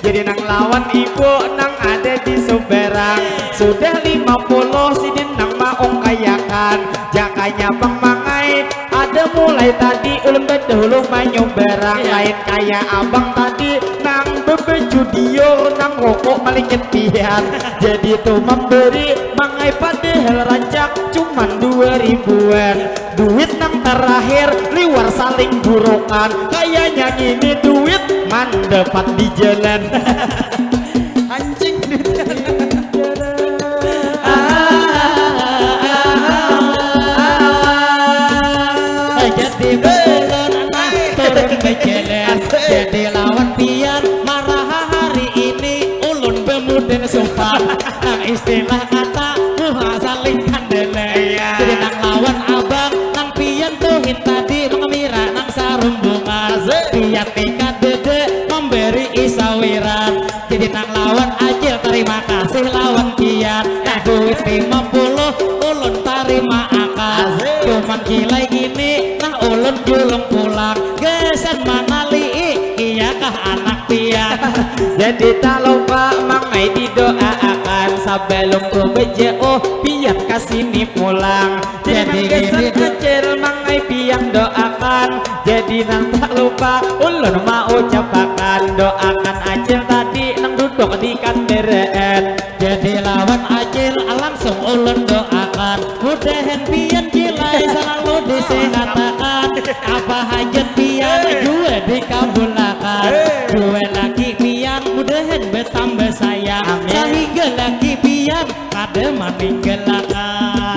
Jadi nang lawan ibu nang ada di Suberang. Sudah 50 sidin nang maong kayakan. Jakanya bang mangai ada mulai tadi ulun bedahulu manyuberang. Lain kaya abang tadi nang bebeju dior nang rokok malikit pian. Jadi tuh memberi mangai padahal rancak cuman 2000-an. Duit nang terakhir liwar saling burokan. Kayaknya gini duit man dapat di jalan. Anjing di jalan. Jadi belon turun berjalan. Jadi lawan pian marah hari ini ulun bemuden sopan. Nang istilah kata muha saling kandele. Jadi nang lawan abang nang pian tuhin tadi mengemira nang sarumbungan. Pian tika dede memberi cilai gini nah ulun julung pulang gesan mana liik iyakah anak pian. Jadi tak lupa mangai didoakan sebelum ku bejo pian kasini pulang. Jadi kesan kecil mangai pian doakan. Jadi nang tak lupa ulun mau ucapakan doakan acil tadi nang duduk di kanderaan. Jadi lawan acil langsung ulun doakan mudahan pian cilai selalu disehatkan apa hajat pian juga dikabulkan dua laki pian mudahan bertambah sayang sehingga laki pian kada meninggalkan.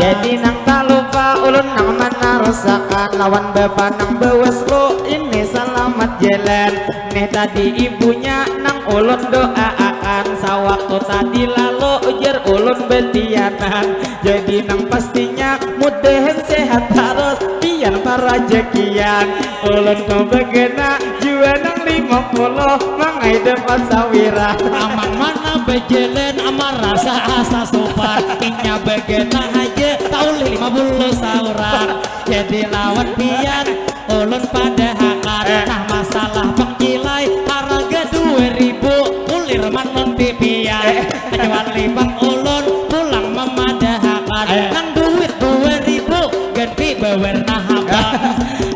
Jadi nang tak lupa ulun nang mana rasakan lawan bapak nang bawas lo ini selamat jalan. Nih tadi ibunya nang ulun doakan sawaktu tadi lalu ujar ulun betianan. Jadi nang pastinya mudahan sehat terus pian para jekian. Ulun kau begena jua nang 50 mangai depan sawiran. Amang mana berjalan amar rasa asa sopan inya begena aja taulih 50 sauran. Jadi lawan pian ulun pada hakan nah masalah pengkilai harga 2000 ulir manon pipian kecuali bang ulun pulang memadahakan nang duit 2000 ganti bewerna habang.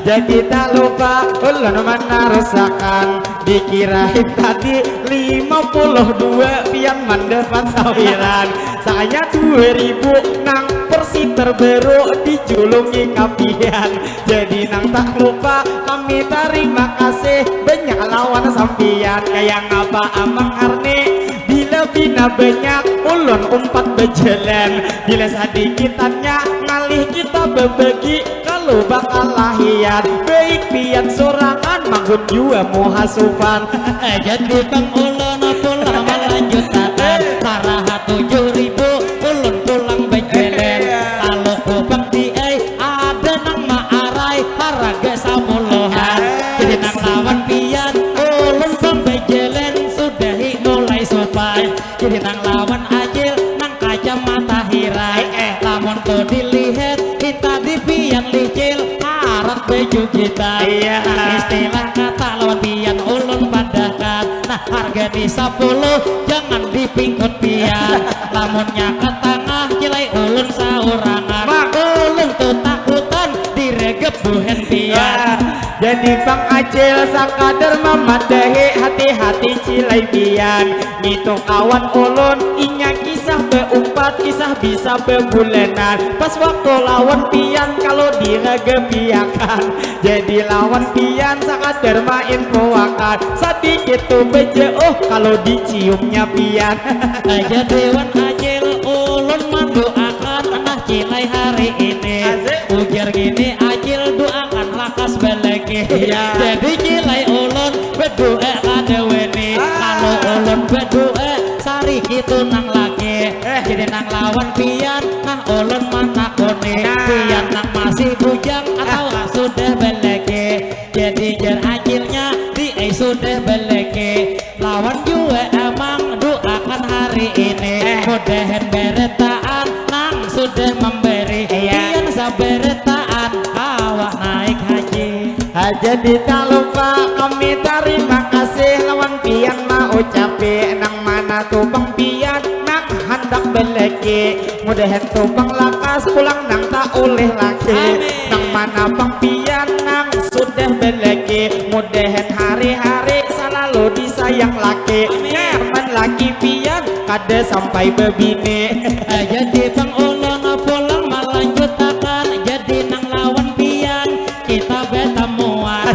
Jadi tak lupa ulun mana rasakan dikirain tadi 52 pian mandepan sawiran. Saya 2000 nang persi terbaru dijulungi kapian. Jadi nang tak lupa kami terima kasih banyak lawan sampian kayak ngapa amang arne bila bina banyak ulun umpat berjalan bila sedikitannya ngalih kita berbagi kalau bakal lahian baik pian sorangan manggun jua muhasupan. Jadi bang ulun pulang melanjutkan paraha 7000 ulun pulang berjalan kalau ku bang diai ada nang maarai harga 10-an. Jadi nang lawan pian ulun bang berjalan sudahi mulai sopan. Jadi nang lawan ajil nang kacamata hirai lamun tu dilihat kita di pian licil harap baju kita. Nah istilah kata lawan pian ulun padakan nah harga di 10 jangan dipingkut pian lamunnya ke tengah cilai ulun saurangan ulun tu takutan diregep buhen pian. Jadi bang acil sakadar memadahi hati-hati cilai pian gitu kawan ulun inya kisah beumpat kisah bisa bebulanan pas waktu lawan pian kalau diregepiakan. Jadi lawan pian sakadar main proakan sedikit tuh beje kalau diciumnya pian. Jadi wan acil ulun mendoakan anak cilai hari ini ujar gini acil doakan lakas beleki. Jadi cilai ulun berdoa kada weni kalau ulun berdoa sari gitu nang laki. Jadi nang lawan pian nah ulun mana kone pian nang masih bujang atau sudah beleki. Jadi jar acilnya di sudah beleki lawan juga emang doakan hari ini mudahan beretaan nang sudah memberi pian saberetaan awak naik haji. Jadi tak lupa kami terima kasih lawan pian mau ucapi nang mana tuh bang pian nang hendak beleki mudahan tuh bang lakas pulang nang tak oleh laki nang mana bang pian nang sudah beleki mudahan hari-hari selalu disayang laki nyaman laki pian kada sampai bebini. Jadi bang ulun pulang melanjutkan jadi nang lawan pian kita betemuan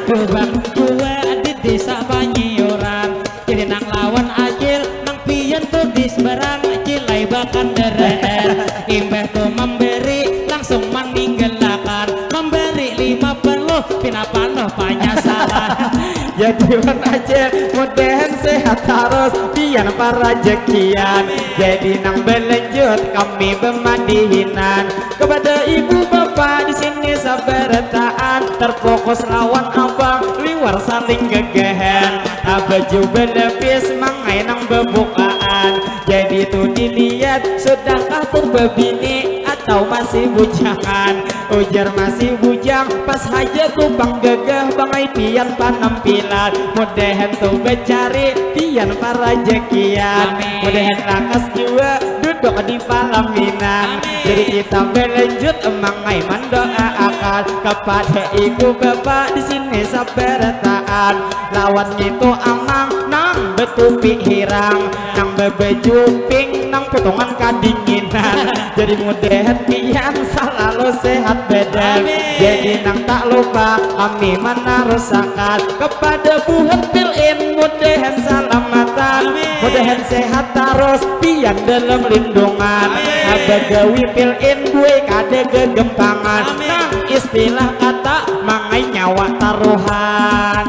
bang dua di desa Panyiuran. Jadi nang lawan acil nang pian tuh di seberang cilai bahkan deren imbah tuh memberi langsung meninggalkan memberi 50 pinapanoh panyasalan. Jadi wan acil mudahan sehat terus pian para jekian. Jadi nang belanjut kami bemandihinan kepada ibu bapak di sini saberetaan terfokus lawan abang liwar saling gegehan baju belepis mangai nang bebukaan. Jadi tuh dilihat sudahkah tuh bebini atau masih bujangan? Ujar masih bujang, pas aja tuh bang gagah bangai pian panampilan. Mudahan tuh becari pian para jekian. Amin. Mudahan rakas juga duduk di palaminan. Amin. Jadi kita berlanjut emangai mendoa akan kepada ibu bapak di sini sabartaan. Lawan itu amang nang betupi hirang, nang bebejuping nang potongan kadinginan. Jadi mudahan pian selalu sehat badan. Amin. Jadi nang tak lupa kami menarusakan kepada buat pilin mudahan salamatan. Amin. Mudahan sehat terus pian dalam lindungan. Amin. Abagawi pilin gue kade kegempangan. Amin. Nang istilah kata mangai nyawa taruhan.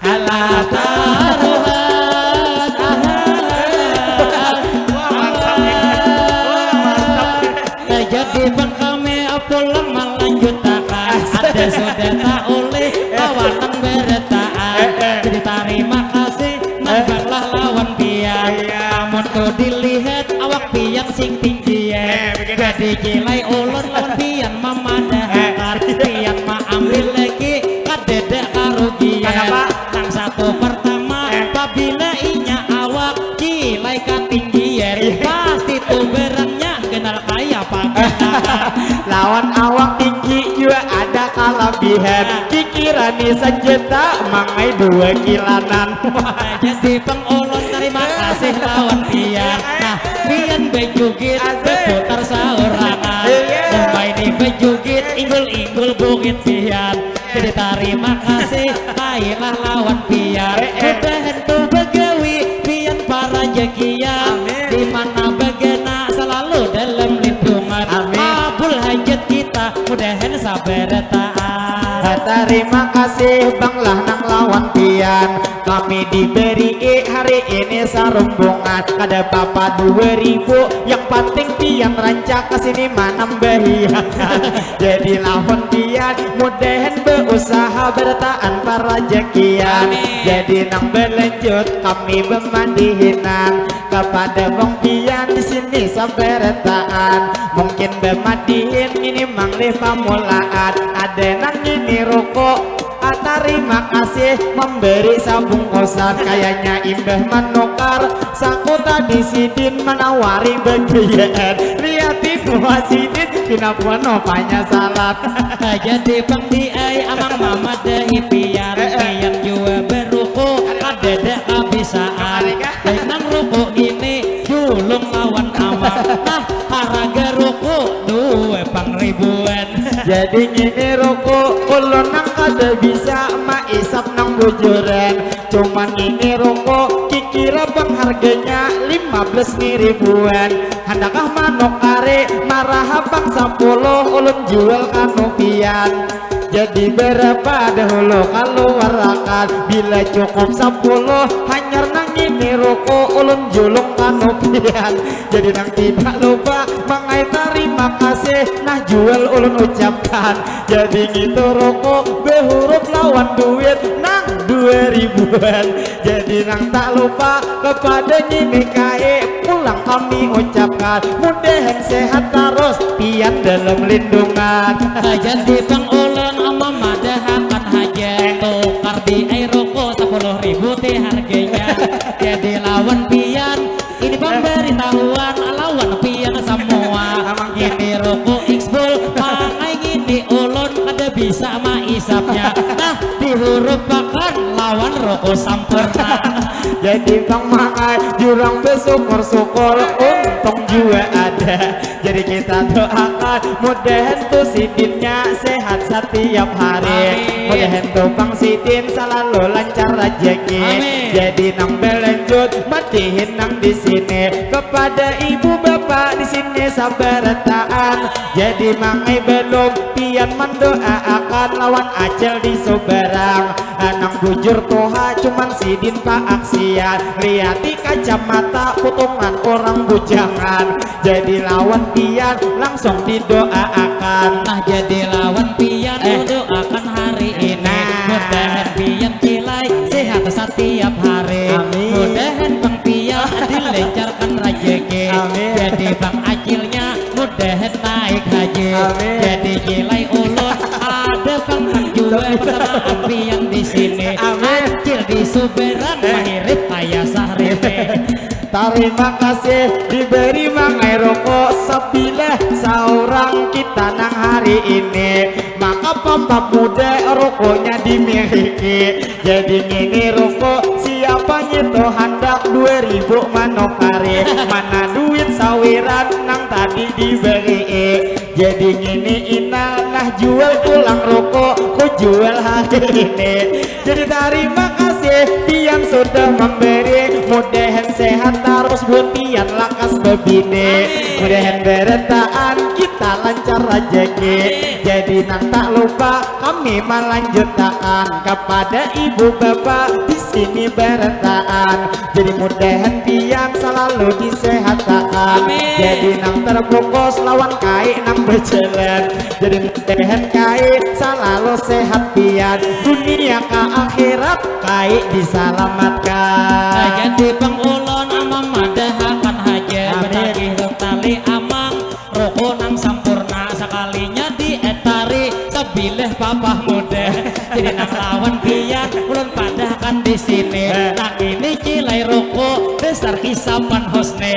Halah taruhan, jadi bang kami pulang melanjutkan. Ada sudah tak oleh kawanan beretaan. Jadi terima kasih mengganglah lawan pian. Namun tuh dilihat awak pian sing tinggi ya. Jadi kilai ulun lawan pian memadahakan. Pian ma ambil lagi kadedek karugian. Kenapa? Yang satu pertama apabila inya awak kilai ketinggian. Pasti tuh berangnya kenal kaya pangkatan. Lawan awak tinggi juga ada kelebihan. Kikirani senjata mangai 2 kilanan. Jadi pengulun terima kasih lawan pian. Nah pian bejugit berputar saurangan. Sampai di bejugit inggul-inggul bukit pian. Jadi terima kasih kailah lawan pian. Mudahan tuh begawi pian para jekian. Dimana begena selalu dalam lindungan. Amin. Kabul hajat kita mudahan sabar taat. Terima kasih bang lah nang lawan pian. Kami diberi hari ini sarumbungan. Ada papa 2000 yang penting pian rancak kesini manam bahiakan. Jadi lawan pian mudahan berusaha bertahan para jekian. Amin. Jadi nang berlanjut kami bemandihinan kepada bang pian di sini sabartaan. Mungkin bemandihin ini manglih pamulaan. Ada nang ini rokok. Terima kasih memberi sabung kosan. Kayaknya imbah menukar saku tadi sidin menawari bagian. Liatin wasidin kenapa nopanya salat. Jadi bang diai amang mama dahi pian. Pian jua beruko kadedek kabisaan. Baik nang ruko ini julung lawan amang. Nah harga ruko 2 pang ribuan. Jadi gini rokok ulun nang kada bisa maisap nang bujuran. Cuman ini rokok kikira bang harganya 15 ribuan. Handakah manok are marah bang 10 ulun jual kanupian. Jadi berapa dahulu kalau warakan. Bila cukup 10 hanyar nang ini rokok ulun julung kanupian. Jadi nang tidak lupa mangai terima kasih nah jual ulun ucapkan. Jadi gitu rokok behuruf lawan duit nang 2000-an. Jadi nang tak lupa kepada nyini kae pulang kami ucapkan. Mudahan sehat terus pian dalam lindungan. Jadi bang ulun ama madahakan hajat. Tukar di air rokok 10.000 teh harganya. Jadi lawan pian ini pemberitahuan lawan pian semua. Ini rokok X-Bull mangai ini ulun kada bisa maisapnya. Nah dihurupakan lawan rokok sampurna. Jadi bang mangai jurang bersyukur-syukur untung juga ada. Jadi kita doakan mudahan tuh sidinnya sehat setiap hari. Amin. Mudahan tuh bang sidin selalu lancar rezeki. Amin. Jadi nang berlanjut matihin nang di sini kepada ibu bapak di sini sabartaan. Jadi mangai belum pian mendoakan lawan acel di sobarang. Nang bujur toha cuman sidin pak aksian. Liati kacamata potongan orang bujangan. Jadi lawan pian langsung didoakan. Nah jadi lawan pian doakan hari ini. Mudahan pian kilai sehat setiap hari. Amin. Mudahan bang pian dilancarkan rezeki. Amin. Jadi bang acilnya mudahan haji. Amin. Jadi gilai ulun ada Bang Juwe bersama Ampian di sini. Amin. Acil di Suberan mahirip ayah Sahrine. Terima kasih diberi mangai rokok sebilah seorang kita nang hari ini. Maka papa muda rokoknya dimiliki. Jadi ini rokok siapa nyeto hendak 2000 manokari. Mana duit sawiran nang tadi diberi. Jadi ini inanah jual pulang rokok ku jual hari ini. Jadi terima kasih pian sudah memberi. Mudahan sehat terus butian lakas bebine. Mudahan beretaan kita lancar rezeki. Jadi nang tak lupa kami melanjutkan kepada ibu bapak di sini beretaan. Jadi mudahan pian selalu disehatkan. Jadi nang terfokus lawan kai nang berjalan. Jadi mudahan kai selalu sehat pian dunia ke akhirat kai diselamatkan. Jadi Bang Ulon amang madahakan haja berdagi tali amang rokok nang sampurna sekalinya dietari sebilih papa muda. Jadi nang lawan pian ulun padahkan di sini. Nang ini cilai rokok besar hisapan hosne.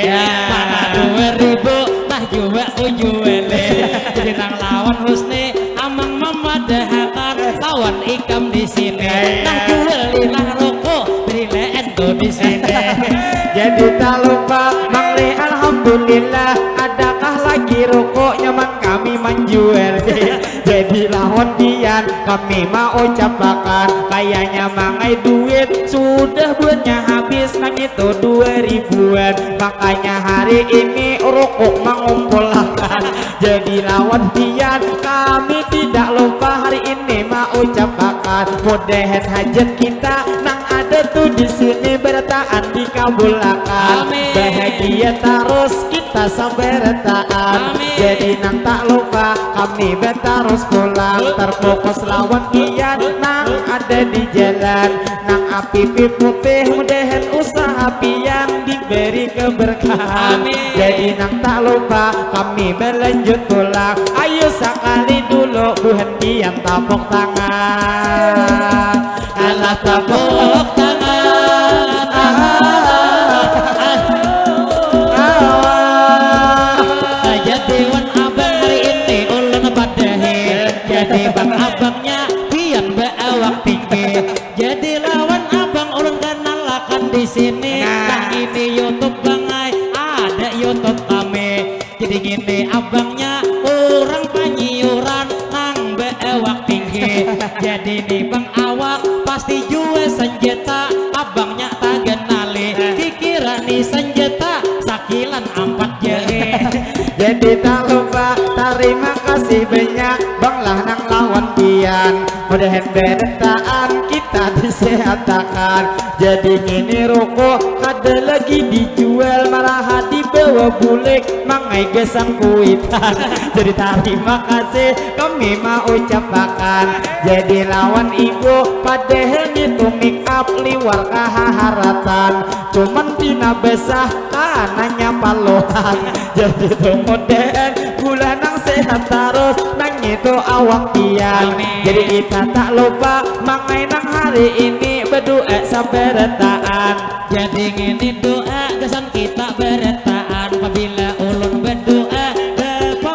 Mana 2000 nah juwe ujuwele. Jadi nang lawan hosne amang memadahakan lawan ikam di sini. Nah juwelilah rokok brile endo di sini. Jadi tak lupa mangli alhamdulillah adakah lagi rokok nyaman kami menjual. Jadi lawan pian kami mau ucapkan kayaknya mangai duit sudah buatnya habis nang itu 2000-an. Makanya hari ini rokok mengumpulkan. Jadi lawan pian kami tidak lupa hari ini mau ucapkan mudahan hajat kita nang ada tuh di sini bertaan dikabulkan. Amin. Bahagia terus kita sampai retaan. Jadi nang tak lupa kami terus pulang terfokus lawan pian nang ada di jalan. Nang api putih mudahan usaha pian diberi keberkahan. Jadi nang tak lupa kami berlanjut pulang. Ayo sekali dulu buhan pian tepuk tangan. Alah tepuk tangan. Jadi wan abang hari ini ulun padahe. Jadi bang abangnya pian beawak tinggi. Jadi lawan abang ulun kenalakan di sini. Nah ini YouTube bangai ada YouTube kami. Jadi gini abangnya orang panyiuran nang beawak tinggi. Jadi nih bang awak pasti jual senjata abangnya tak kenali. Dikira nih senjata sakilan 4 jari. Jadi tak lupa terima kasih banyak bang lah nang lawan pian. Mudahan beretaan kita disehatkan. Jadi ini rokok ada lagi dijual malah dibawa bulik mangai gesang kuitan. Jadi terima kasih kami mau ucapkan. Jadi lawan ibu padahal itu make up liwar kaharatan. Cuman tina besah kananya palohan. Jadi mudahan bulan nang sehat terus nang itu awak pian. Jadi kita tak lupa mangai nang hari ini berdoa sampai retaan. Jadi ini doa kesan kita beretaan. Apabila ulun berdoa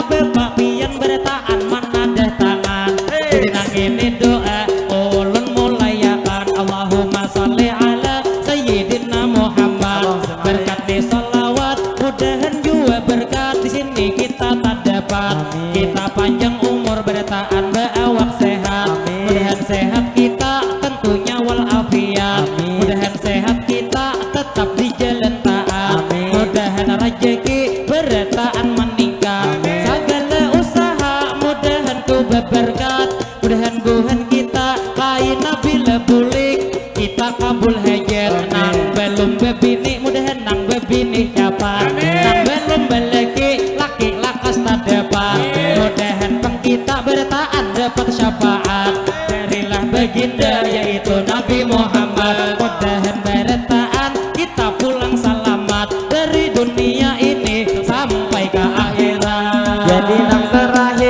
bepa pian beretaan mana ada tangan. Jadi nang ini doa ulun mulayakan. Allahumma sholli ala sayyidina Muhammad. Berkat di salawat mudahan juga berkat di sini kita tak dapat. Kita panjang umur beretaan beawak sehat. Mudahan sehat kita tentunya walafiat. Mudahan sehat kita tetap di jalan taat. Mudahan rezeki beretaan meningkat. Segala usaha mudahan ku berberkat. Mudahan buhan kita kain bila bulik kita kabul hajat. Nang belum bebini mudahan nang bebini dapat. Nang belum belaki laki lakas tak dapat. Mudahan peng kita beretaan dapat syafaat. Berilah baginda yaitu Nabi Muhammad. Mudahan beretaan kita pulang selamat dari dunia ini sampai ke akhirat. Jadi nang terakhir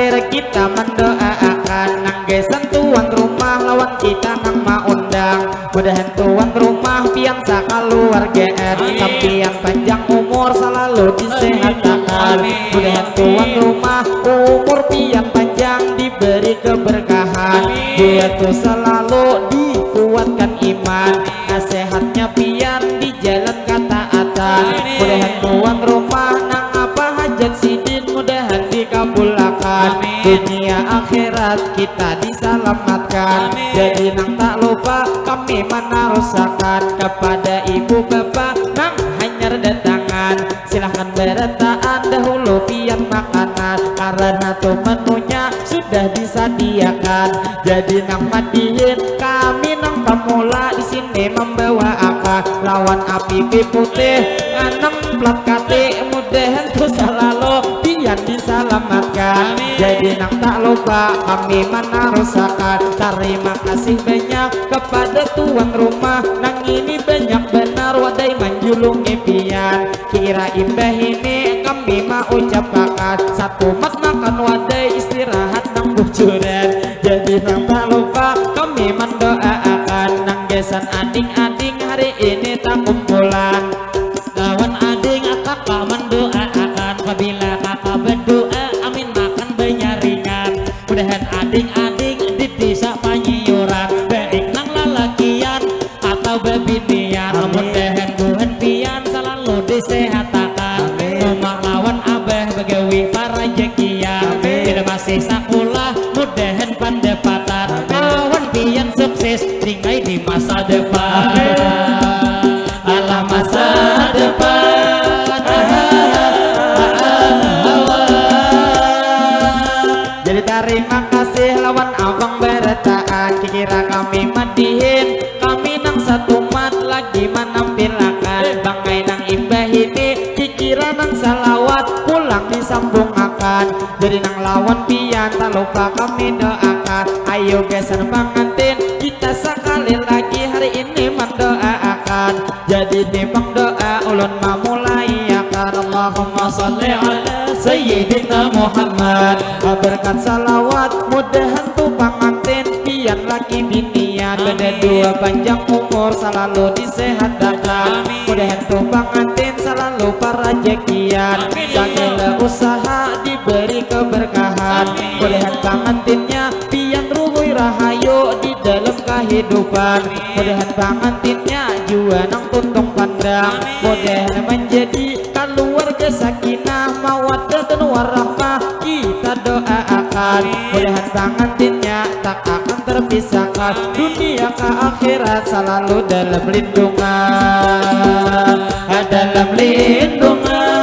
mudahan tuan rumah pian sakaluargaan sampian panjang umur selalu disehatkan mudahan tuan rumah umur pian panjang diberi keberkahan dia tuh selalu dikuatkan iman sehatnya pian di jalan ketaatan mudahan tuan rumah nang apa hajat sidin mudahan dikabulkan dunia akhirat kita diselamatkan jadi nang tak lupa kami menarusakan kepada ibu bapak nang hanyar datangan silahkan beretaan dahulu pian makanan karena tuh menunya sudah disediakan jadi nang madihin kami nang pemula di sini membawa apa lawan api putih enam plat kate mudahan tuh selalu pian diselamatkan jadi nang tak lupa kami menarusakan terima kasih banyak kepada tuan rumah nang ini banyak benar wadai menjulungi pian kira imbah ini kami mau ucapkan satu mat makan wadai istirahat nang bujuran jadi nang tak lupa kami mendoakan nang gesan ading-ading hari ini tak kumpulan lawan ading kakak mendoakan apabila kakak berdoa amin makan benyaringan mudahan ading-ading di desa Panyiuran baik nang lalakian atau bebinian mudahan buhan pian selalu disehatakan rumah lawan abah begawi para jekian tidak masih sakulah mudahan pandepatan lawan pian sukses tinggal di masa depan alah masa depan jadi terima kasih lawan abang beretaan kira kami madihin kami nang satu mat lagi menampilakan bangai nang imbah ini kira nang salawat pulang disambungakan jadi nang lawan pian tak lupa kami doakan ayo gesan pengantin kita sekali lagi hari ini mendoakan jadi nimbang doa ulun memulai akan Allahumma sholli ala Sayyidina Muhammad berkat salawat mudahan tuh pengantin pian laki binian beda dua panjang umur selalu disehatkan mudahan tuh pengantin selalu para jekian segala usaha diberi keberkahan mudahan pengantinnya pian ruhui rahayu di dalam kehidupan mudahan pengantinnya jua nang tuntung pandang mudahan menjadi keluarga sakinah mawaddah dan warahmah kita doakan mudahan pengantinnya tak akan terpisahkan dunia ke akhirat selalu dalam lindungan dalam lindungan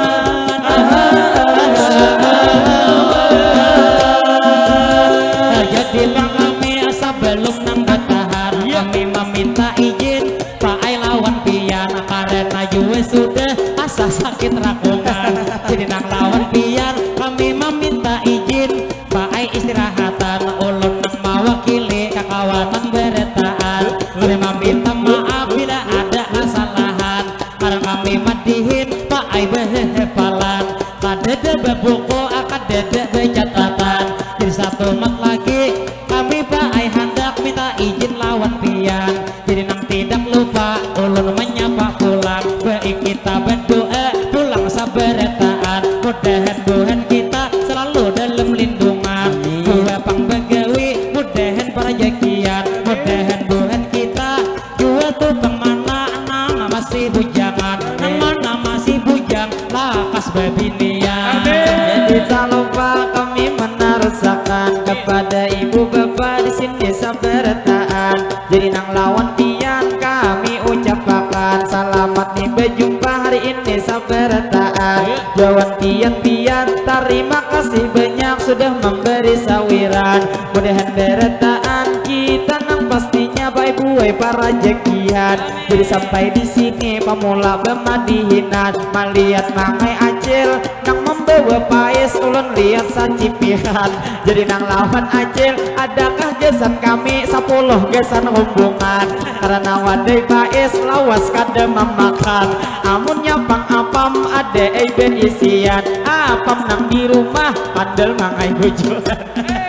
jadi kami asal belum nang bertahan kami meminta izin Pak Ai lawan pian karena jua sudah asa sakit rakungan jadi nang lawan pian kami meminta izin Pak Ai istirahatan ulun nang mewakili kakawanan beretaan kami meminta maaf bila ada kesalahan karena kami madihin Pak Ai behepalan kadeda bebuku akan dedek becatatan jadi satu mat lagi kami Pak Ai hendak minta izin lawan pian jadi nang tidak lupa ulun menyapa pulang baik kita berdoa pulang saberetaan mudahan Tuhan kita selalu dalam lindungan dua pang begawi mudahan para jekian mudahan Tuhan kita dua tuh pemana nang masih bujangan nama masih bujang lakas babinian jadi tak lupa kami menarusakan kepada ibu bapak di sini saberetaan jadi nang lawan pian kami ucapkan selamat nih berjumpa hari ini saberetaan jawan pian terima kasih banyak sudah memberi sawiran mudahan beretaan kita nang pastinya baik buai para jekian jadi sampai di sini pemula bemadihinan melihat mangai acil nang membawa pais ulun lihat sacipihan jadi nang lawan acil adakah gesan kami 10 gesan hubungan karena wadai pais lawas kada memakan amunnya pang apam ada ben isian apam nang di rumah pandel mangai hujuan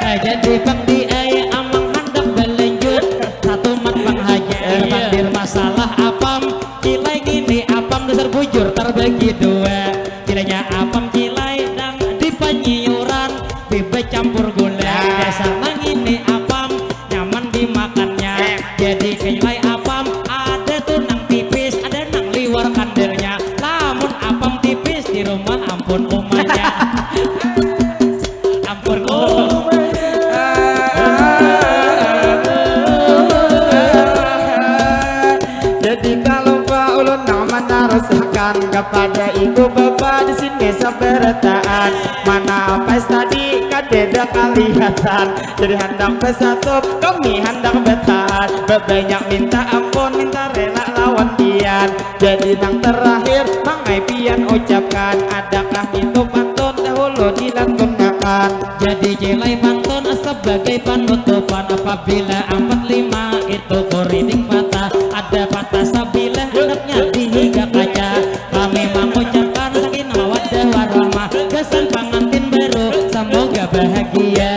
jadi pang di ay amang hendak berlanjut satu mat pang haji pang di masalah apam cilai gini apam dasar bujur terbagi dua cilainya apam cilai dang di penyiuran bebek campur gula dasar mangini apam nyaman dimakannya jadi cilai apam ada tuh nang tipis ada nang liwar kandelnya lamun apam tipis di rumah ampun umanya ampun Jadi kalau Pak Ulun nak meneruskan kepada ibu bapak di sini sebertaan mana pas tadi kadeda kelihatan jadi hendak bersatu kami hendak bertahan berbanyak minta ampun minta rela lawan pian jadi yang terakhir mangai pian ucapkan adakah itu pantun dahulu dilantunkan jadi cilai pantun sebagai penutupan apabila 45 itu koriding patah ada patah sabila hendaknya dihingga kaca kami mengucapkan sakinah mawaddah warahmah kesan pengantin baru semoga bahagia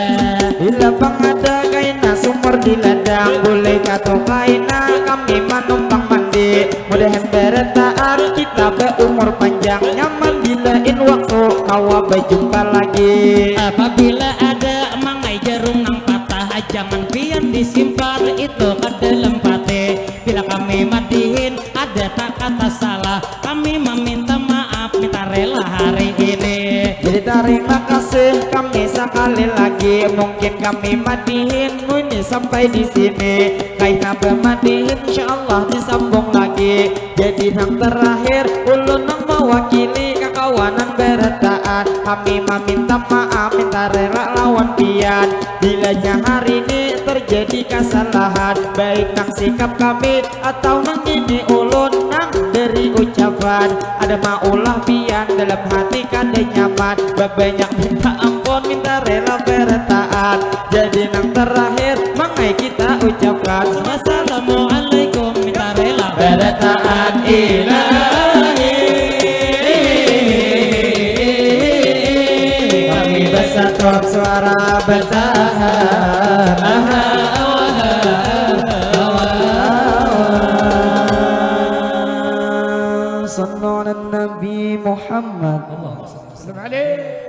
bila pengada kaina sumur di ladang boleh kata kaina kami menumpang mandi mudahan beretaan kita berumur panjang nyaman bilain waktu kawa berjumpa lagi apabila ada mangai jarum nang patah jangan pian disimpan itu ke dalam pate bila kami madihin ada tak kata salah kami meminta maaf minta rela hari ini jadi terima kasih kami sekali lagi mungkin kami madihin ini sampai di sini kaina bermadihin insyaallah disambung lagi jadi yang terakhir ulun yang mewakili kekawanan beretaan kami meminta maaf minta rela lawan pian bilanya hari ini terjadi kesalahan baik nang sikap kami atau nang ini ulun nang dari ucapan ada maulah pian dalam hati kada nyaman banyak minta ampun minta rela beretaan jadi nang terakhir mangai kita ucapkan wassalamualaikum minta rela beretaan ilahi kami bersatu suara bertahan Sallallahu Nabi Muhammad Assalamualaikum.